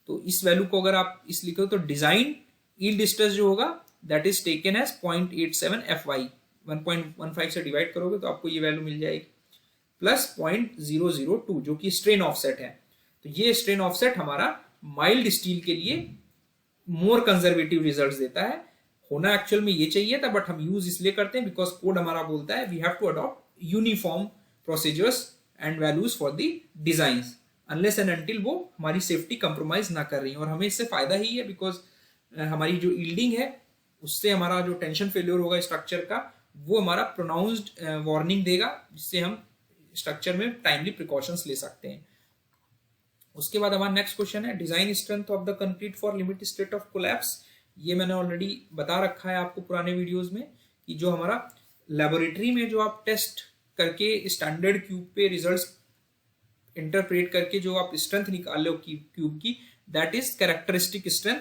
Speaker 1: तो इस वैल्यू को अगर आप इस लिखो तो डिजाइन यील्ड स्ट्रेस जो होगा that is taken as 0.87 FY, 1.15 से डिवाइड करोगे तो आपको ये वैल्यू मिल जाएगी, प्लस 0.002 जो कि स्ट्रेन ऑफसेट है. तो ये स्ट्रेन ऑफसेट हमारा माइल्ड स्टील के लिए मोर कंजर्वेटिव रिजल्ट्स देता है. होना एक्चुअल में ये चाहिए था बट हम यूज इसलिए करते हैं बिकॉज कोड हमारा बोलता है we have to adopt uniform procedures and values for the designs unless and until वो हमारी सेफ्टी कंप्रोमाइज ना कर रही है. और हमें इससे फायदा ही है बिकॉज हमारी जो यील्डिंग है उससे हमारा जो टेंशन फेल्योर होगा स्ट्रक्चर का वो हमारा प्रोनाउंस्ड वार्निंग देगा जिससे हम स्ट्रक्चर में टाइमली प्रिकॉशंस ले सकते हैं. उसके बाद हमारा नेक्स्ट क्वेश्चन है design strength of the concrete for limit state of collapse. ये मैंने ऑलरेडी बता रखा है आपको पुराने वीडियोस में कि जो हमारा लेबोरेटरी में जो आप टेस्ट करके स्टैंडर्ड क्यूब पे रिजल्ट्स इंटरप्रेट करके जो आप स्ट्रेंथ निकाल लो क्यूब की दैट इज कैरेक्टरिस्टिक स्ट्रेंथ.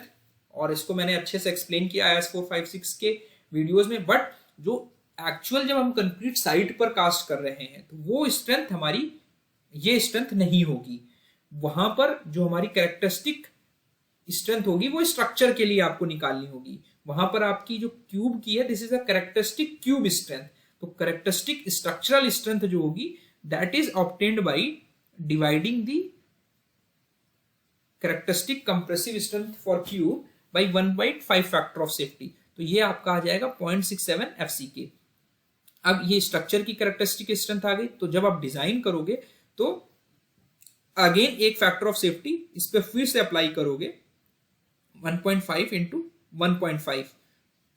Speaker 1: और इसको मैंने अच्छे से एक्सप्लेन किया IS 456 के वीडियोस में. बट जो एक्चुअल जब हम कंक्रीट साइट पर कास्ट कर रहे हैं तो वो स्ट्रेंथ हमारी ये स्ट्रेंथ नहीं होगी. वहां पर जो हमारी कैरेक्टरिस्टिक स्ट्रेंथ होगी वो स्ट्रक्चर के लिए आपको निकालनी होगी. वहां पर आपकी जो क्यूब की है this is a characteristic cube strength. तो कैरेक्टरिस्टिक स्ट्रक्चरल स्ट्रेंथ जो होगी that is obtained by dividing the characteristic compressive strength for cube by 1/5 factor of safety. तो ये आपका आ जाएगा 0.67 FCK। अब ये स्ट्रक्चर की कैरेक्टरिस्टिक स्ट्रेंथ आ गई। तो जब आप डिजाइन करोगे तो अगेन एक फैक्टर ऑफ सेफ्टी इस पे फिर से अप्लाई करोगे 1.5 इंटू 1.5।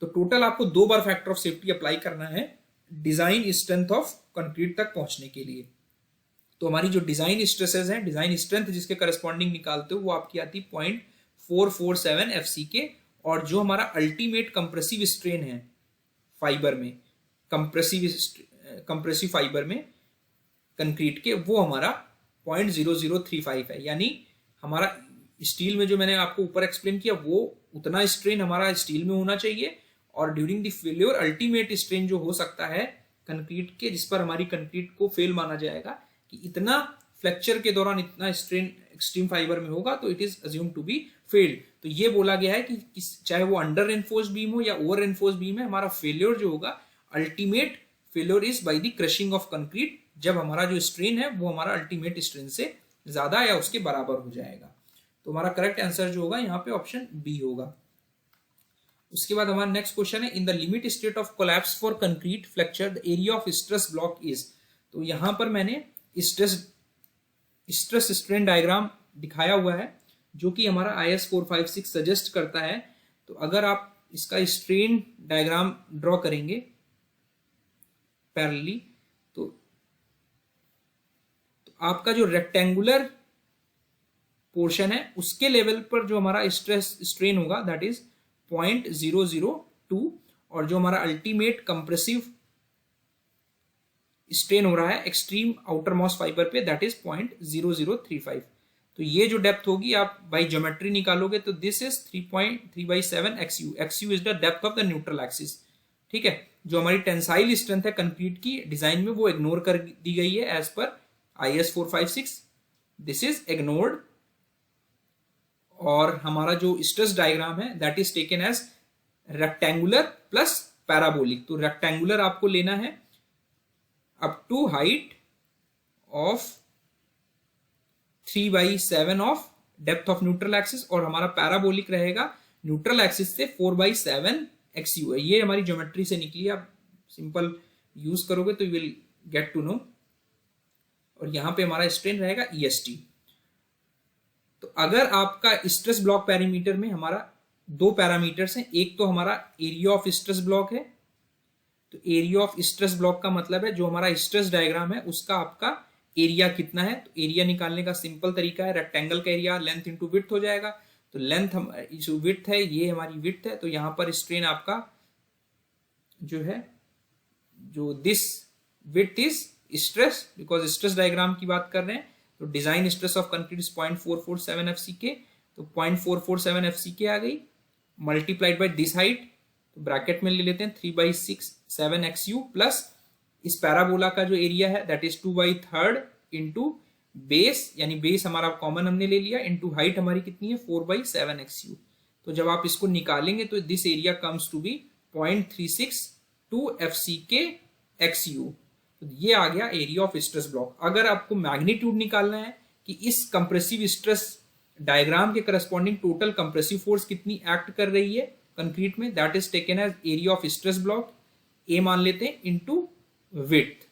Speaker 1: तो टोटल आपको 2 बार फैक्टर ऑफ सेफ्टी अप्लाई करना है डिजाइन स्ट्रेंथ ऑफ कंक्रीट तक पहुंचने के लिए। तो हमारी जो डिजाइन स्ट्रेसेस हैं, डिजाइन स्ट्रेंथ जिसके करस्पॉन्डिंग निकालते हो वो आपकी आती 0.447 FCK। और जो हमारा अल्टीमेट कंप्रेसिव स्ट्रेन है फाइबर में, कंप्रेसिव फाइबर में कंक्रीट के, वो हमारा 0.0035 है। यानी हमारा स्टील में जो मैंने आपको ऊपर एक्सप्लेन किया वो उतना स्ट्रेन हमारा स्टील में होना चाहिए, और during the failure ultimate strain जो हो सकता है कंक्रीट के, जिस पर हमारी कंक्रीट को फेल माना जाएगा कि इतना फ्रैक्चर के दौरान इतना स्ट्रेन एक्सट्रीम फाइबर में होगा, तो it is assume to be failed. तो ये बोला गया है कि चाहे वो अंडर रेनफोर्स बीम हो या ओवर रेनफोर्स बीम है, हमारा फेल्योर जो होगा ultimate failure is by the crushing of concrete, जब हमारा जो स्ट्रेन है वो हमारा अल्टीमेट स्ट्रेन से ज्यादा या उसके बराबर हो जाएगा। तो हमारा करेक्ट आंसर जो होगा यहाँ पे ऑप्शन बी होगा। उसके बाद हमारा नेक्स्ट क्वेश्चन है, in the limit state of collapse for concrete fracture the area of stress block is. तो यहां पर मैंने स्ट्रेस स्ट्रेन डायग्राम दिखाया हुआ है जो कि हमारा IS 456 सजेस्ट करता है। तो अगर आप इसका स्ट्रेन डायग्राम ड्रॉ करेंगे पैरेलली, तो आपका जो रेक्टेंगुलर पोर्शन है उसके लेवल पर जो हमारा स्ट्रेस स्ट्रेन होगा दैट इज 0.002, और जो हमारा अल्टीमेट कंप्रेसिव स्ट्रेन हो रहा है एक्सट्रीम आउटर मोस्ट फाइबर पे दैट इज 0.0035। तो ये जो डेप्थ होगी आप बाय ज्योमेट्री निकालोगे तो this is 3.3/7 XU। XU is the depth of the neutral axis. ठीक है, जो हमारी टेंसाइल स्ट्रेंथ है कंक्रीट की डिजाइन में वो इग्नोर कर दी गई है as per IS 456, this is ignored. और हमारा जो स्ट्रेस डायग्राम है that is taken as rectangular plus parabolic. तो रेक्टेंगुलर आपको लेना है up to height of 3/7 of depth of neutral axis, और हमारा पैराबोलिक रहेगा न्यूट्रल एक्सिस से 4/7 XU है। ये हमारी ज्योमेट्री से निकली है, आप सिंपल यूज करोगे तो you will get to know. और यहां पे हमारा स्ट्रेन रहेगा EST। तो अगर आपका स्ट्रेस ब्लॉक पैरामीटर में हमारा 2 पैरामीटर्स हैं, एक तो हमारा एरिया ऑफ स्ट्रेस ब्लॉक है। तो एरिया ऑफ स्ट्रेस ब्लॉक का मतलब है जो हमारा स्ट्रेस डायग्राम है उसका आपका एरिया कितना है। तो एरिया निकालने का सिंपल तरीका है, रेक्टेंगल का एरिया लेंथ इंटू विड्थ हो जाएगा। तो लेंथ जो विड्थ है ये हमारी विड्थ है, तो यहां पर स्ट्रेन आपका जो है, जो this width is stress, because stress diagram की बात कर रहे हैं। तो design stress of concrete is 0.447 FCK। तो 0.447 FCK आ गई, मल्टीप्लाइड बाय दिस हाइट, तो ब्रैकेट में ले लेते हैं 3/7 XU प्लस इस पैराबोला का जो एरिया है दैट इज 2/3 इंटू बेस, यानी बेस हमारा कॉमन हमने ले लिया, इंटू हाइट हमारी कितनी है 4/7 XU। तो जब आप इसको निकालेंगे तो this area comes to be 0.362 FCK XU। तो ये आ गया एरिया ऑफ स्ट्रेस ब्लॉक। अगर आपको मैग्नीट्यूड निकालना है कि इस कंप्रेसिव स्ट्रेस डायग्राम के करस्पॉन्डिंग टोटल कंप्रेसिव फोर्स कितनी एक्ट कर रही है कंक्रीट में, that is taken as area of stress block, A मान लेते हैं, इंटू विड्थ।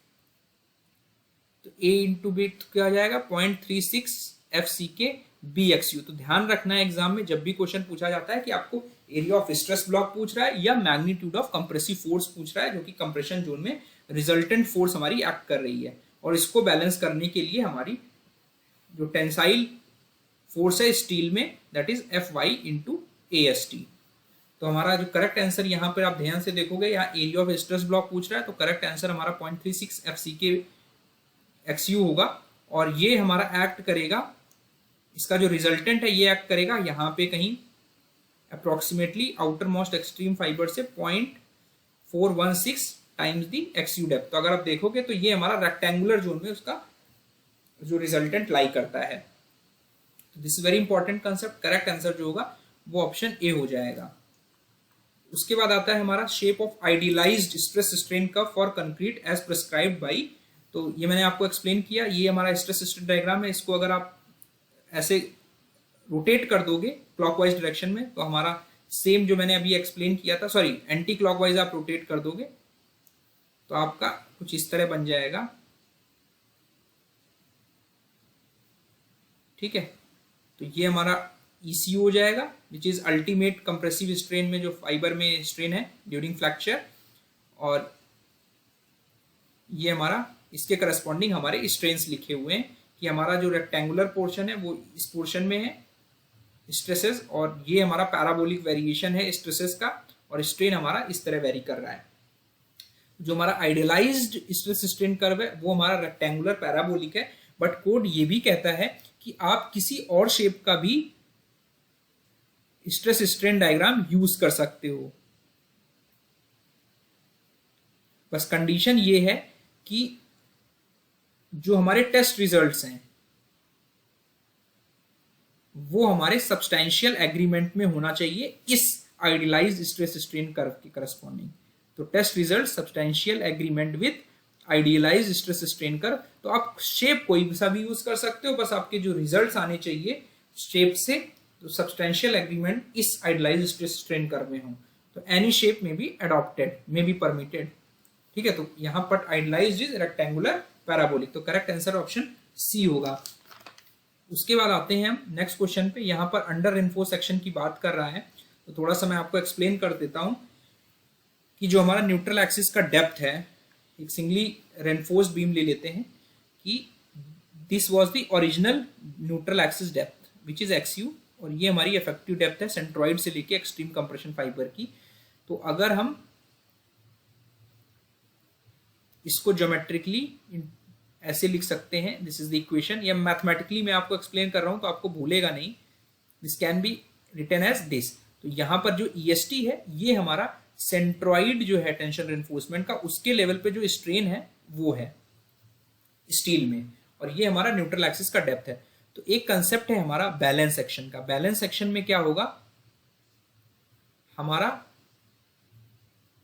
Speaker 1: तो ए इंटू विड्थ क्या जाएगा 0.36 FCK BXU। तो ध्यान रखना है एग्जाम में जब भी क्वेश्चन पूछा जाता है कि आपको एरिया ऑफ स्ट्रेस ब्लॉक पूछ रहा है या मैग्नीट्यूड ऑफ कंप्रेसिव फोर्स पूछ रहा है, जो कि कंप्रेशन जोन में रिजल्टेंट फोर्स हमारी एक्ट कर रही है। और इसको बैलेंस करने के लिए हमारी जो टेंसाइल फोर्स है स्टील में that is FY into AST। तो हमारा जो करेक्ट आंसर यहाँ पर आप ध्यान से देखोगे, यहाँ एरिया ऑफ स्ट्रेस ब्लॉक पूछ रहा है, तो करेक्ट आंसर हमारा 0.36 FCK XU होगा। और ये हमारा एक्ट करेगा, इसका जो रिजल्टेंट है ये एक्ट करेगा यहाँ पे कहीं approximately outer most extreme fibre से 0.416 टाइम्स दी XU डेप्थ। तो अगर आप देखोगे तो ये हमारा रेक्टेंगुलर जोन में उसका जो रिजल्टेंट लाई करता है। तो this is very important concept. Correct answer जो होगा वो ऑप्शन ए हो जाएगा। उसके बाद आता है हमारा shape of idealised stress strain curve for concrete as prescribed by. तो ये मैंने आपको एक्सप्लेन किया, ये हमारा स्ट्रेस स्ट्रेन डायग्राम है। इसको अगर आप ऐसे रोटेट कर दोगे क्लॉकवाइज डायरेक्शन में तो हमारा सेम जो मैंने अभी एक्सप्लेन किया था, सॉरी एंटी क्लॉकवाइज आप रोटेट कर दोगे तो आपका कुछ इस तरह बन जाएगा। ठीक है, तो ये हमारा ECU हो जाएगा which is ultimate compressive strain में जो फाइबर में स्ट्रेन है ड्यूरिंग फ्रैक्चर, और ये हमारा इसके करस्पॉन्डिंग हमारे स्ट्रेन्स लिखे हुए हैं कि हमारा जो रेक्टेंगुलर पोर्शन है वो इस पोर्शन में है स्ट्रेसेस, और ये हमारा पैराबोलिक वेरिएशन है स्ट्रेसेस का, और स्ट्रेन हमारा इस तरह वेरी कर रहा है। जो हमारा आइडियलाइज्ड स्ट्रेस स्ट्रेन कर्व है वो हमारा रेक्टेंगुलर पैराबोलिक है, बट कोड ये भी कहता है कि आप किसी और शेप का भी स्ट्रेस स्ट्रेन डायग्राम यूज कर सकते हो। बस कंडीशन ये है कि जो हमारे टेस्ट रिजल्ट्स हैं वो हमारे सब्सटैंशियल एग्रीमेंट में होना चाहिए इस आइडियलाइज्ड स्ट्रेस स्ट्रेन कर्व के करस्पॉन्डिंग। तो test result substantial agreement with idealised stress strain curve. तो आप शेप कोई सा भी यूज कर सकते हो, बस आपके जो रिजल्ट्स आने चाहिए शेप से तो सब्सटैंशियल एग्रीमेंट इस आइडियलाइज्ड स्ट्रेस स्ट्रेन कर्व में हो। तो एनी शेप में बी अडॉप्टेड, में बी परमिटेड। ठीक है, तो यहां पर आइडियलाइज्ड इज रेक्टेंगुलर पैराबोलिक, तो करेक्ट आंसर ऑप्शन सी होगा। उसके बाद आते हैं हम नेक्स्ट क्वेश्चन पे। यहां पर अंडर रेनफोर्स सेक्शन की बात कर रहा है, तो थोड़ा सा मैं आपको एक्सप्लेन कर देता हूं कि जो हमारा न्यूट्रल एक्सिस का डेप्थ है, एक सिंगली रेनफोर्स्ड बीम ले लेते हैं कि this was the original neutral axis depth which is XU, और ये हमारी इफेक्टिव डेप्थ है सेंट्रॉइड से लेके एक्सट्रीम कंप्रेशन फाइबर की। तो अगर हम इसको ज्योमेट्रिकली ऐसे लिख सकते हैं, दिस इज द इक्वेशन, या मैथमेटिकली मैं आपको एक्सप्लेन कर रहा हूं तो आपको भूलेगा नहीं, this can be written as this. तो यहां पर जो EST है ये हमारा सेंट्रॉइड जो है टेंशन रेनफोर्समेंट का, उसके लेवल पे जो स्ट्रेन है वो है स्टील में, और ये हमारा न्यूट्रल एक्सिस का डेप्थ है। तो एक कंसेप्ट है हमारा बैलेंस सेक्शन का। बैलेंस सेक्शन में क्या होगा, हमारा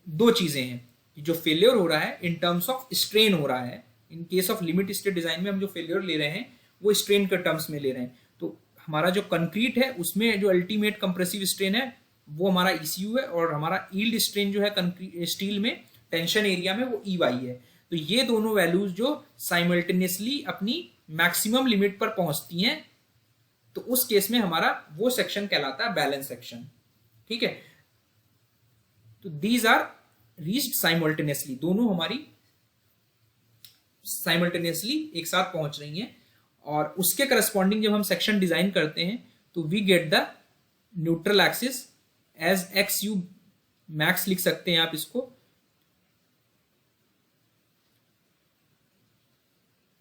Speaker 1: दो चीजें हैं, जो फेलियर हो रहा है इन टर्म्स ऑफ स्ट्रेन हो रहा है, in case of limit state design में हम जो फेलियर ले रहे हैं वो स्ट्रेन के टर्म्स में ले रहे हैं। तो हमारा जो कंक्रीट है उसमें जो अल्टीमेट कंप्रेसिव स्ट्रेन है वो हमारा ECU है, और हमारा यील्ड स्ट्रेन जो है स्टील में टेंशन एरिया में वो EY है। तो ये दोनों वैल्यूज जो साइमल्टेनियसली अपनी मैक्सिमम लिमिट पर पहुंचती हैं, तो उस केस में हमारा वो सेक्शन कहलाता है बैलेंस सेक्शन। ठीक है, तो दीज आर रीच्ड साइमल्टेनियसली, दोनों हमारी साइमल्टेनियसली एक साथ पहुंच रही हैं, और उसके करस्पॉन्डिंग जब हम सेक्शन डिजाइन करते हैं तो we get the neutral axis as XU max लिख सकते हैं आप इसको।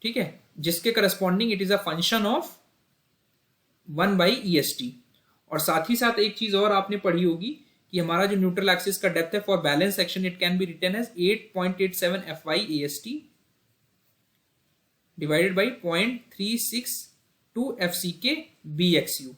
Speaker 1: ठीक है, जिसके corresponding it is a function of 1/EST। और साथ ही साथ एक चीज और आपने पढ़ी होगी कि हमारा जो न्यूट्रल एक्सिस का डेप्थ है for balance section it can be written as 8.87 FY AST divided by 0.362 FCK BXU।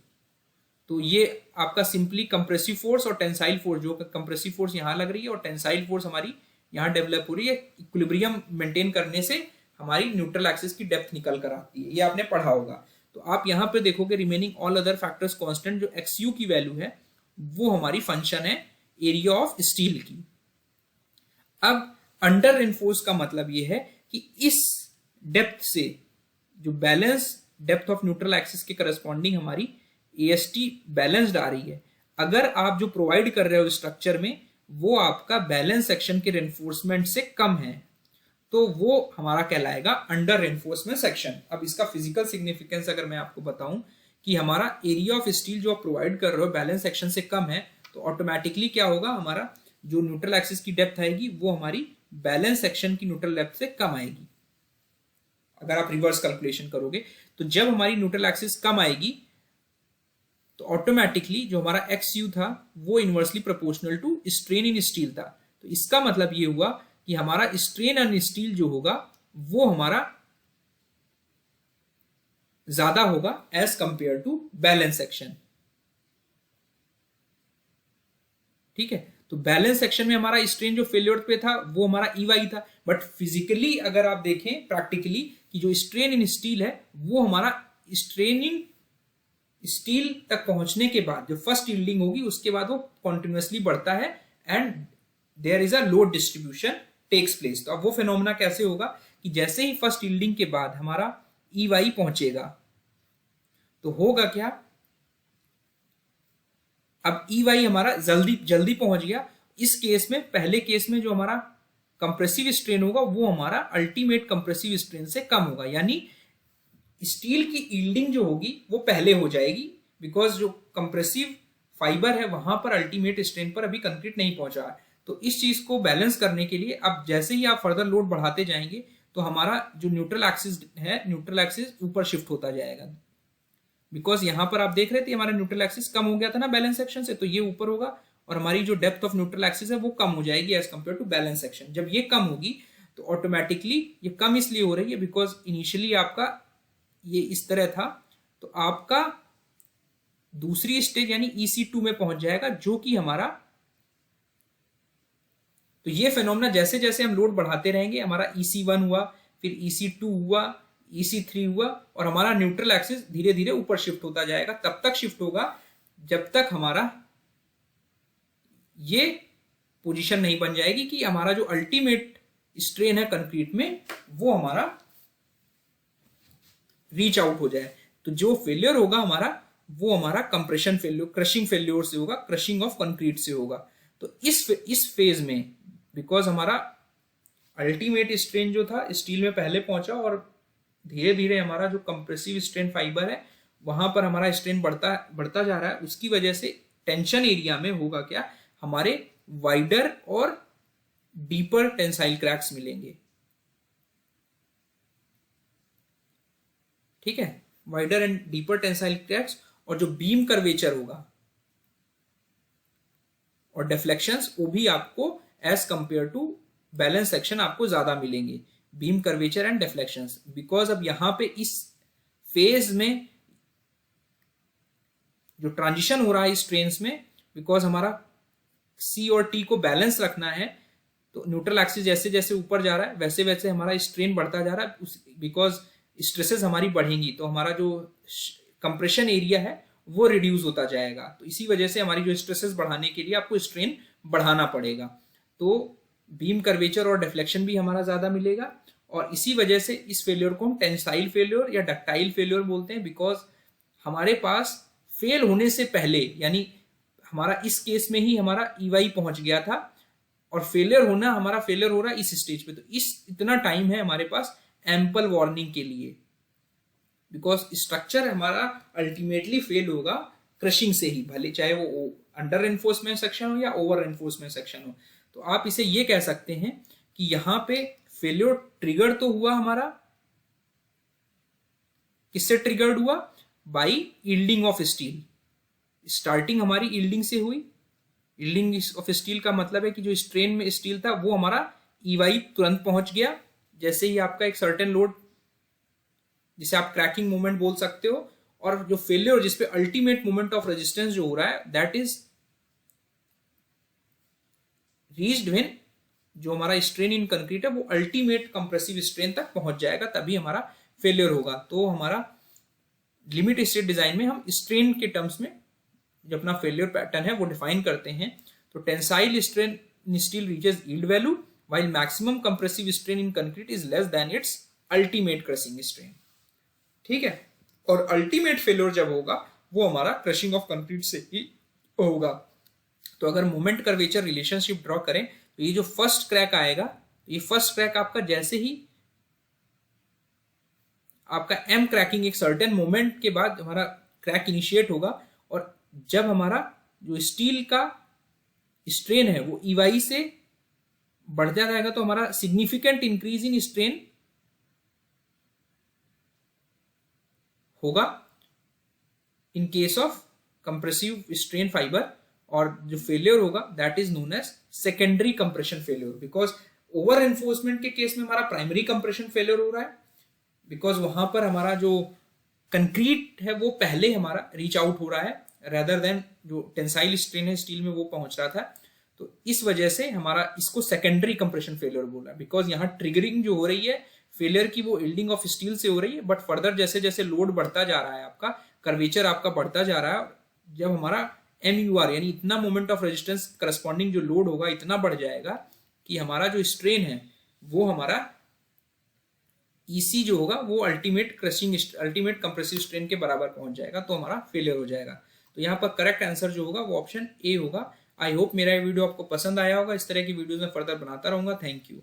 Speaker 1: तो ये आपका सिंपली कंप्रेसिव फोर्स और टेंसाइल फोर्स, जो कंप्रेसिव फोर्स यहां लग रही है और टेंसाइल फोर्स हमारी यहां डेवलप हो रही है, इक्विलिब्रियम मेंटेन करने से हमारी न्यूट्रल एक्सिस की डेप्थ निकल कर आती है। ये आपने पढ़ा होगा। तो आप यहां पे देखोगे remaining all other factors constant, जो XU की वैल्यू है वो हमारी फंक्शन है एरिया ऑफ स्टील की। अब अंडर रेनफोर्स का मतलब ये है कि इस डेप्थ से जो balance depth of neutral axis के करस्पॉन्डिंग हमारी AST बैलेंस्ड आ रही है। अगर आप जो प्रोवाइड कर रहे हो स्ट्रक्चर में वो आपका बैलेंस सेक्शन के रेनफोर्समेंट से कम है, तो वो हमारा कहलाएगा अंडर रेनफोर्समेंट सेक्शन। अब इसका फिजिकल सिग्निफिकेंस अगर मैं आपको बताऊं कि हमारा एरिया ऑफ स्टील जो आप प्रोवाइड कर रहे हो बैलेंस सेक्शन से कम है, तो ऑटोमेटिकली क्या होगा, हमारा जो न्यूट्रल एक्सिस की डेप्थ आएगी वो हमारी बैलेंस सेक्शन की न्यूट्रल डेप्थ से कम आएगी। अगर आप रिवर्स कैलकुलेशन करोगे तो जब हमारी न्यूट्रल एक्सिस कम आएगी तो ऑटोमेटिकली जो हमारा XU था वो inversely proportional to strain in steel था। तो इसका मतलब ये हुआ कि हमारा स्ट्रेन इन स्टील जो होगा वो हमारा ज्यादा होगा as compare to balance section. ठीक है, तो बैलेंस सेक्शन में हमारा स्ट्रेन जो फेल्योर पे था वो हमारा EY था, बट फिजिकली अगर आप देखें प्रैक्टिकली कि जो स्ट्रेन इन स्टील है वो हमारा स्ट्रेन इन स्टील तक पहुंचने के बाद जो फर्स्ट यील्डिंग होगी उसके बाद वो कॉन्टिन्यूसली बढ़ता है and there is a load distribution takes place. तो अब वो फिनोमेना कैसे होगा कि जैसे ही फर्स्ट यील्डिंग के बाद हमारा EY पहुंचेगा तो होगा क्या, अब EY हमारा जल्दी जल्दी पहुंच गया। इस केस में, पहले केस में जो हमारा कंप्रेसिव स्ट्रेन होगा वो हमारा अल्टीमेट कंप्रेसिव स्ट्रेन से कम होगा, यानी स्टील की यील्डिंग जो होगी वो पहले हो जाएगी, बिकॉज जो कंप्रेसिव फाइबर है वहां पर अल्टीमेट स्ट्रेन पर अभी कंक्रीट नहीं पहुंचा है। तो इस चीज को बैलेंस करने के लिए अब जैसे ही आप फर्दर लोड बढ़ाते जाएंगे तो हमारा जो न्यूट्रल एक्सिस है, न्यूट्रल एक्सिस ऊपर शिफ्ट होता जाएगा, बिकॉज यहां पर आप देख रहे थे हमारा न्यूट्रल एक्सिस कम हो गया था ना बैलेंस सेक्शन से, तो ये ऊपर होगा और हमारी जो डेप्थ ऑफ न्यूट्रल एक्सिस है वो कम हो जाएगी as compare to balance section. जब ये कम होगी तो ऑटोमेटिकली, ये कम इसलिए हो रही है बिकॉज इनिशियली आपका ये इस तरह था, तो आपका दूसरी स्टेज यानी EC2 में पहुंच जाएगा जो कि हमारा, तो ये फिनोमेना जैसे जैसे हम लोड बढ़ाते रहेंगे हमारा EC1 हुआ, फिर EC2 हुआ, EC3 हुआ और हमारा न्यूट्रल एक्सिस धीरे धीरे ऊपर शिफ्ट होता जाएगा। तब तक शिफ्ट होगा जब तक हमारा ये पोजीशन नहीं बन जाएगी कि हमारा जो अल्टीमेट स्ट्रेन है कंक्रीट में वो हमारा रीच आउट हो जाए। तो जो फेलियर होगा हमारा वो हमारा कंप्रेशन फेलियर, क्रशिंग फेलियर से होगा, क्रशिंग ऑफ कंक्रीट से होगा। तो इस फेज में बिकॉज हमारा अल्टीमेट स्ट्रेन जो था स्टील में पहले पहुंचा और धीरे धीरे हमारा जो कंप्रेसिव स्ट्रेन फाइबर है वहां पर हमारा स्ट्रेन बढ़ता जा रहा है, उसकी वजह से टेंशन एरिया में होगा क्या, हमारे वाइडर और डीपर टेंसाइल क्रैक्स मिलेंगे। ठीक है, wider and deeper tensile cracks, और जो बीम कर्वेचर होगा और डिफ्लेक्शंस वो भी आपको as compare to balance section आपको ज्यादा मिलेंगे, beam curvature and deflections, because अब यहां पे इस फेज में जो ट्रांजिशन हो रहा है स्ट्रेन्स में, बिकॉज हमारा C और T को बैलेंस रखना है, तो न्यूट्रल एक्सिस जैसे जैसे ऊपर जा रहा है वैसे वैसे हमारा स्ट्रेन बढ़ता जा रहा है, बिकॉज स्ट्रेसेस हमारी बढ़ेंगी तो हमारा जो कंप्रेशन एरिया है वो रिड्यूस होता जाएगा। तो इसी वजह से हमारी जो स्ट्रेसेस बढ़ाने के लिए आपको स्ट्रेन बढ़ाना पड़ेगा, तो बीम कर्वेचर और डिफ्लेक्शन भी हमारा ज्यादा मिलेगा। और इसी वजह से इस फेलियर को हम टेंसाइल फेलियर या डक्टाइल फेलियर बोलते हैं, बिकॉज हमारे पास फेल होने से पहले, यानी हमारा इस केस में ही हमारा EY पहुंच गया था और हमारा फेलियर हो रहा है इस स्टेज पे, तो इतना टाइम है हमारे पास एम्पल वार्निंग के लिए, बिकॉज स्ट्रक्चर हमारा अल्टीमेटली फेल होगा क्रशिंग से ही, भले चाहे वो अंडर एनफोर्समेंट सेक्शन हो या ओवर एनफोर्समेंट सेक्शन हो। तो आप इसे ये कह सकते हैं कि यहां पे फेलियर ट्रिगर तो हुआ हमारा, किससे ट्रिगर्ड हुआ, by yielding of steel. Starting हमारी यील्डिंग से हुई, यील्डिंग ऑफ स्टील का मतलब है कि जो स्ट्रेन में स्टील था वो हमारा EY तुरंत पहुंच गया जैसे ही आपका एक सर्टेन लोड, जिसे आप क्रैकिंग मोमेंट बोल सकते हो, और जो फेलियर जिसपे अल्टीमेट मोमेंट ऑफ रेजिस्टेंस जो हो रहा है दैट इज रीच्ड व्हेन जो हमारा स्ट्रेन इन कंक्रीट है वो अल्टीमेट कंप्रेसिव स्ट्रेन तक पहुंच जाएगा, तभी हमारा फेलियर होगा। तो हमारा लिमिट स्टेट डिजाइन में हम स्ट्रेन के टर्म्स में जो अपना फेलियर पैटर्न है वो डिफाइन करते हैं। तो tensile strain in steel reaches yield value while maximum compressive strain in concrete is less than its ultimate crushing strain। ठीक है, और अल्टीमेट फेलियर जब होगा वो हमारा क्रशिंग ऑफ कंक्रीट से ही होगा। तो अगर मोमेंट कर्वेचर रिलेशनशिप ड्रॉ करें तो ये जो फर्स्ट क्रैक आएगा, ये फर्स्ट क्रैक आपका जैसे ही आपका M क्रैकिंग एक सर्टेन मोमेंट के बाद हमारा क्रैक इनिशिएट होगा, और जब हमारा जो स्टील का स्ट्रेन है वो EY से बढ़ता जाएगा तो हमारा सिग्निफिकेंट इंक्रीज इन स्ट्रेन होगा in case of compressive strain fibre, और जो फेलियर होगा that is known as secondary compression failure, because over enforcement के केस में हमारा प्राइमरी कंप्रेशन फेलियर हो रहा है, बिकॉज वहां पर हमारा जो कंक्रीट है वो पहले हमारा रीच आउट हो रहा है रेदर देन जो टेंसाइल स्ट्रेन है स्टील में वो पहुंच रहा था। तो इस वजह से हमारा इसको सेकेंडरी कंप्रेशन फेलियर बोला, बिकॉज यहाँ ट्रिगरिंग जो हो रही है फेलियर की वो यील्डिंग ऑफ स्टील से हो रही है, बट फर्दर जैसे जैसे लोड बढ़ता जा रहा है, आपका कर्वेचर आपका बढ़ता जा रहा है, जब हमारा MUR यानी इतना मोमेंट ऑफ रेजिस्टेंस करस्पॉन्डिंग जो लोड होगा इतना बढ़ जाएगा कि हमारा जो स्ट्रेन है वो हमारा EC जो होगा वो अल्टीमेट कंप्रेसिव स्ट्रेन के बराबर पहुंच जाएगा, तो हमारा फेलियर हो जाएगा। तो यहाँ पर करेक्ट आंसर जो होगा वो ऑप्शन ए होगा। आई होप मेरा ये वीडियो आपको पसंद आया होगा। इस तरह की वीडियोस में फर्दर बनाता रहूंगा। Thank you.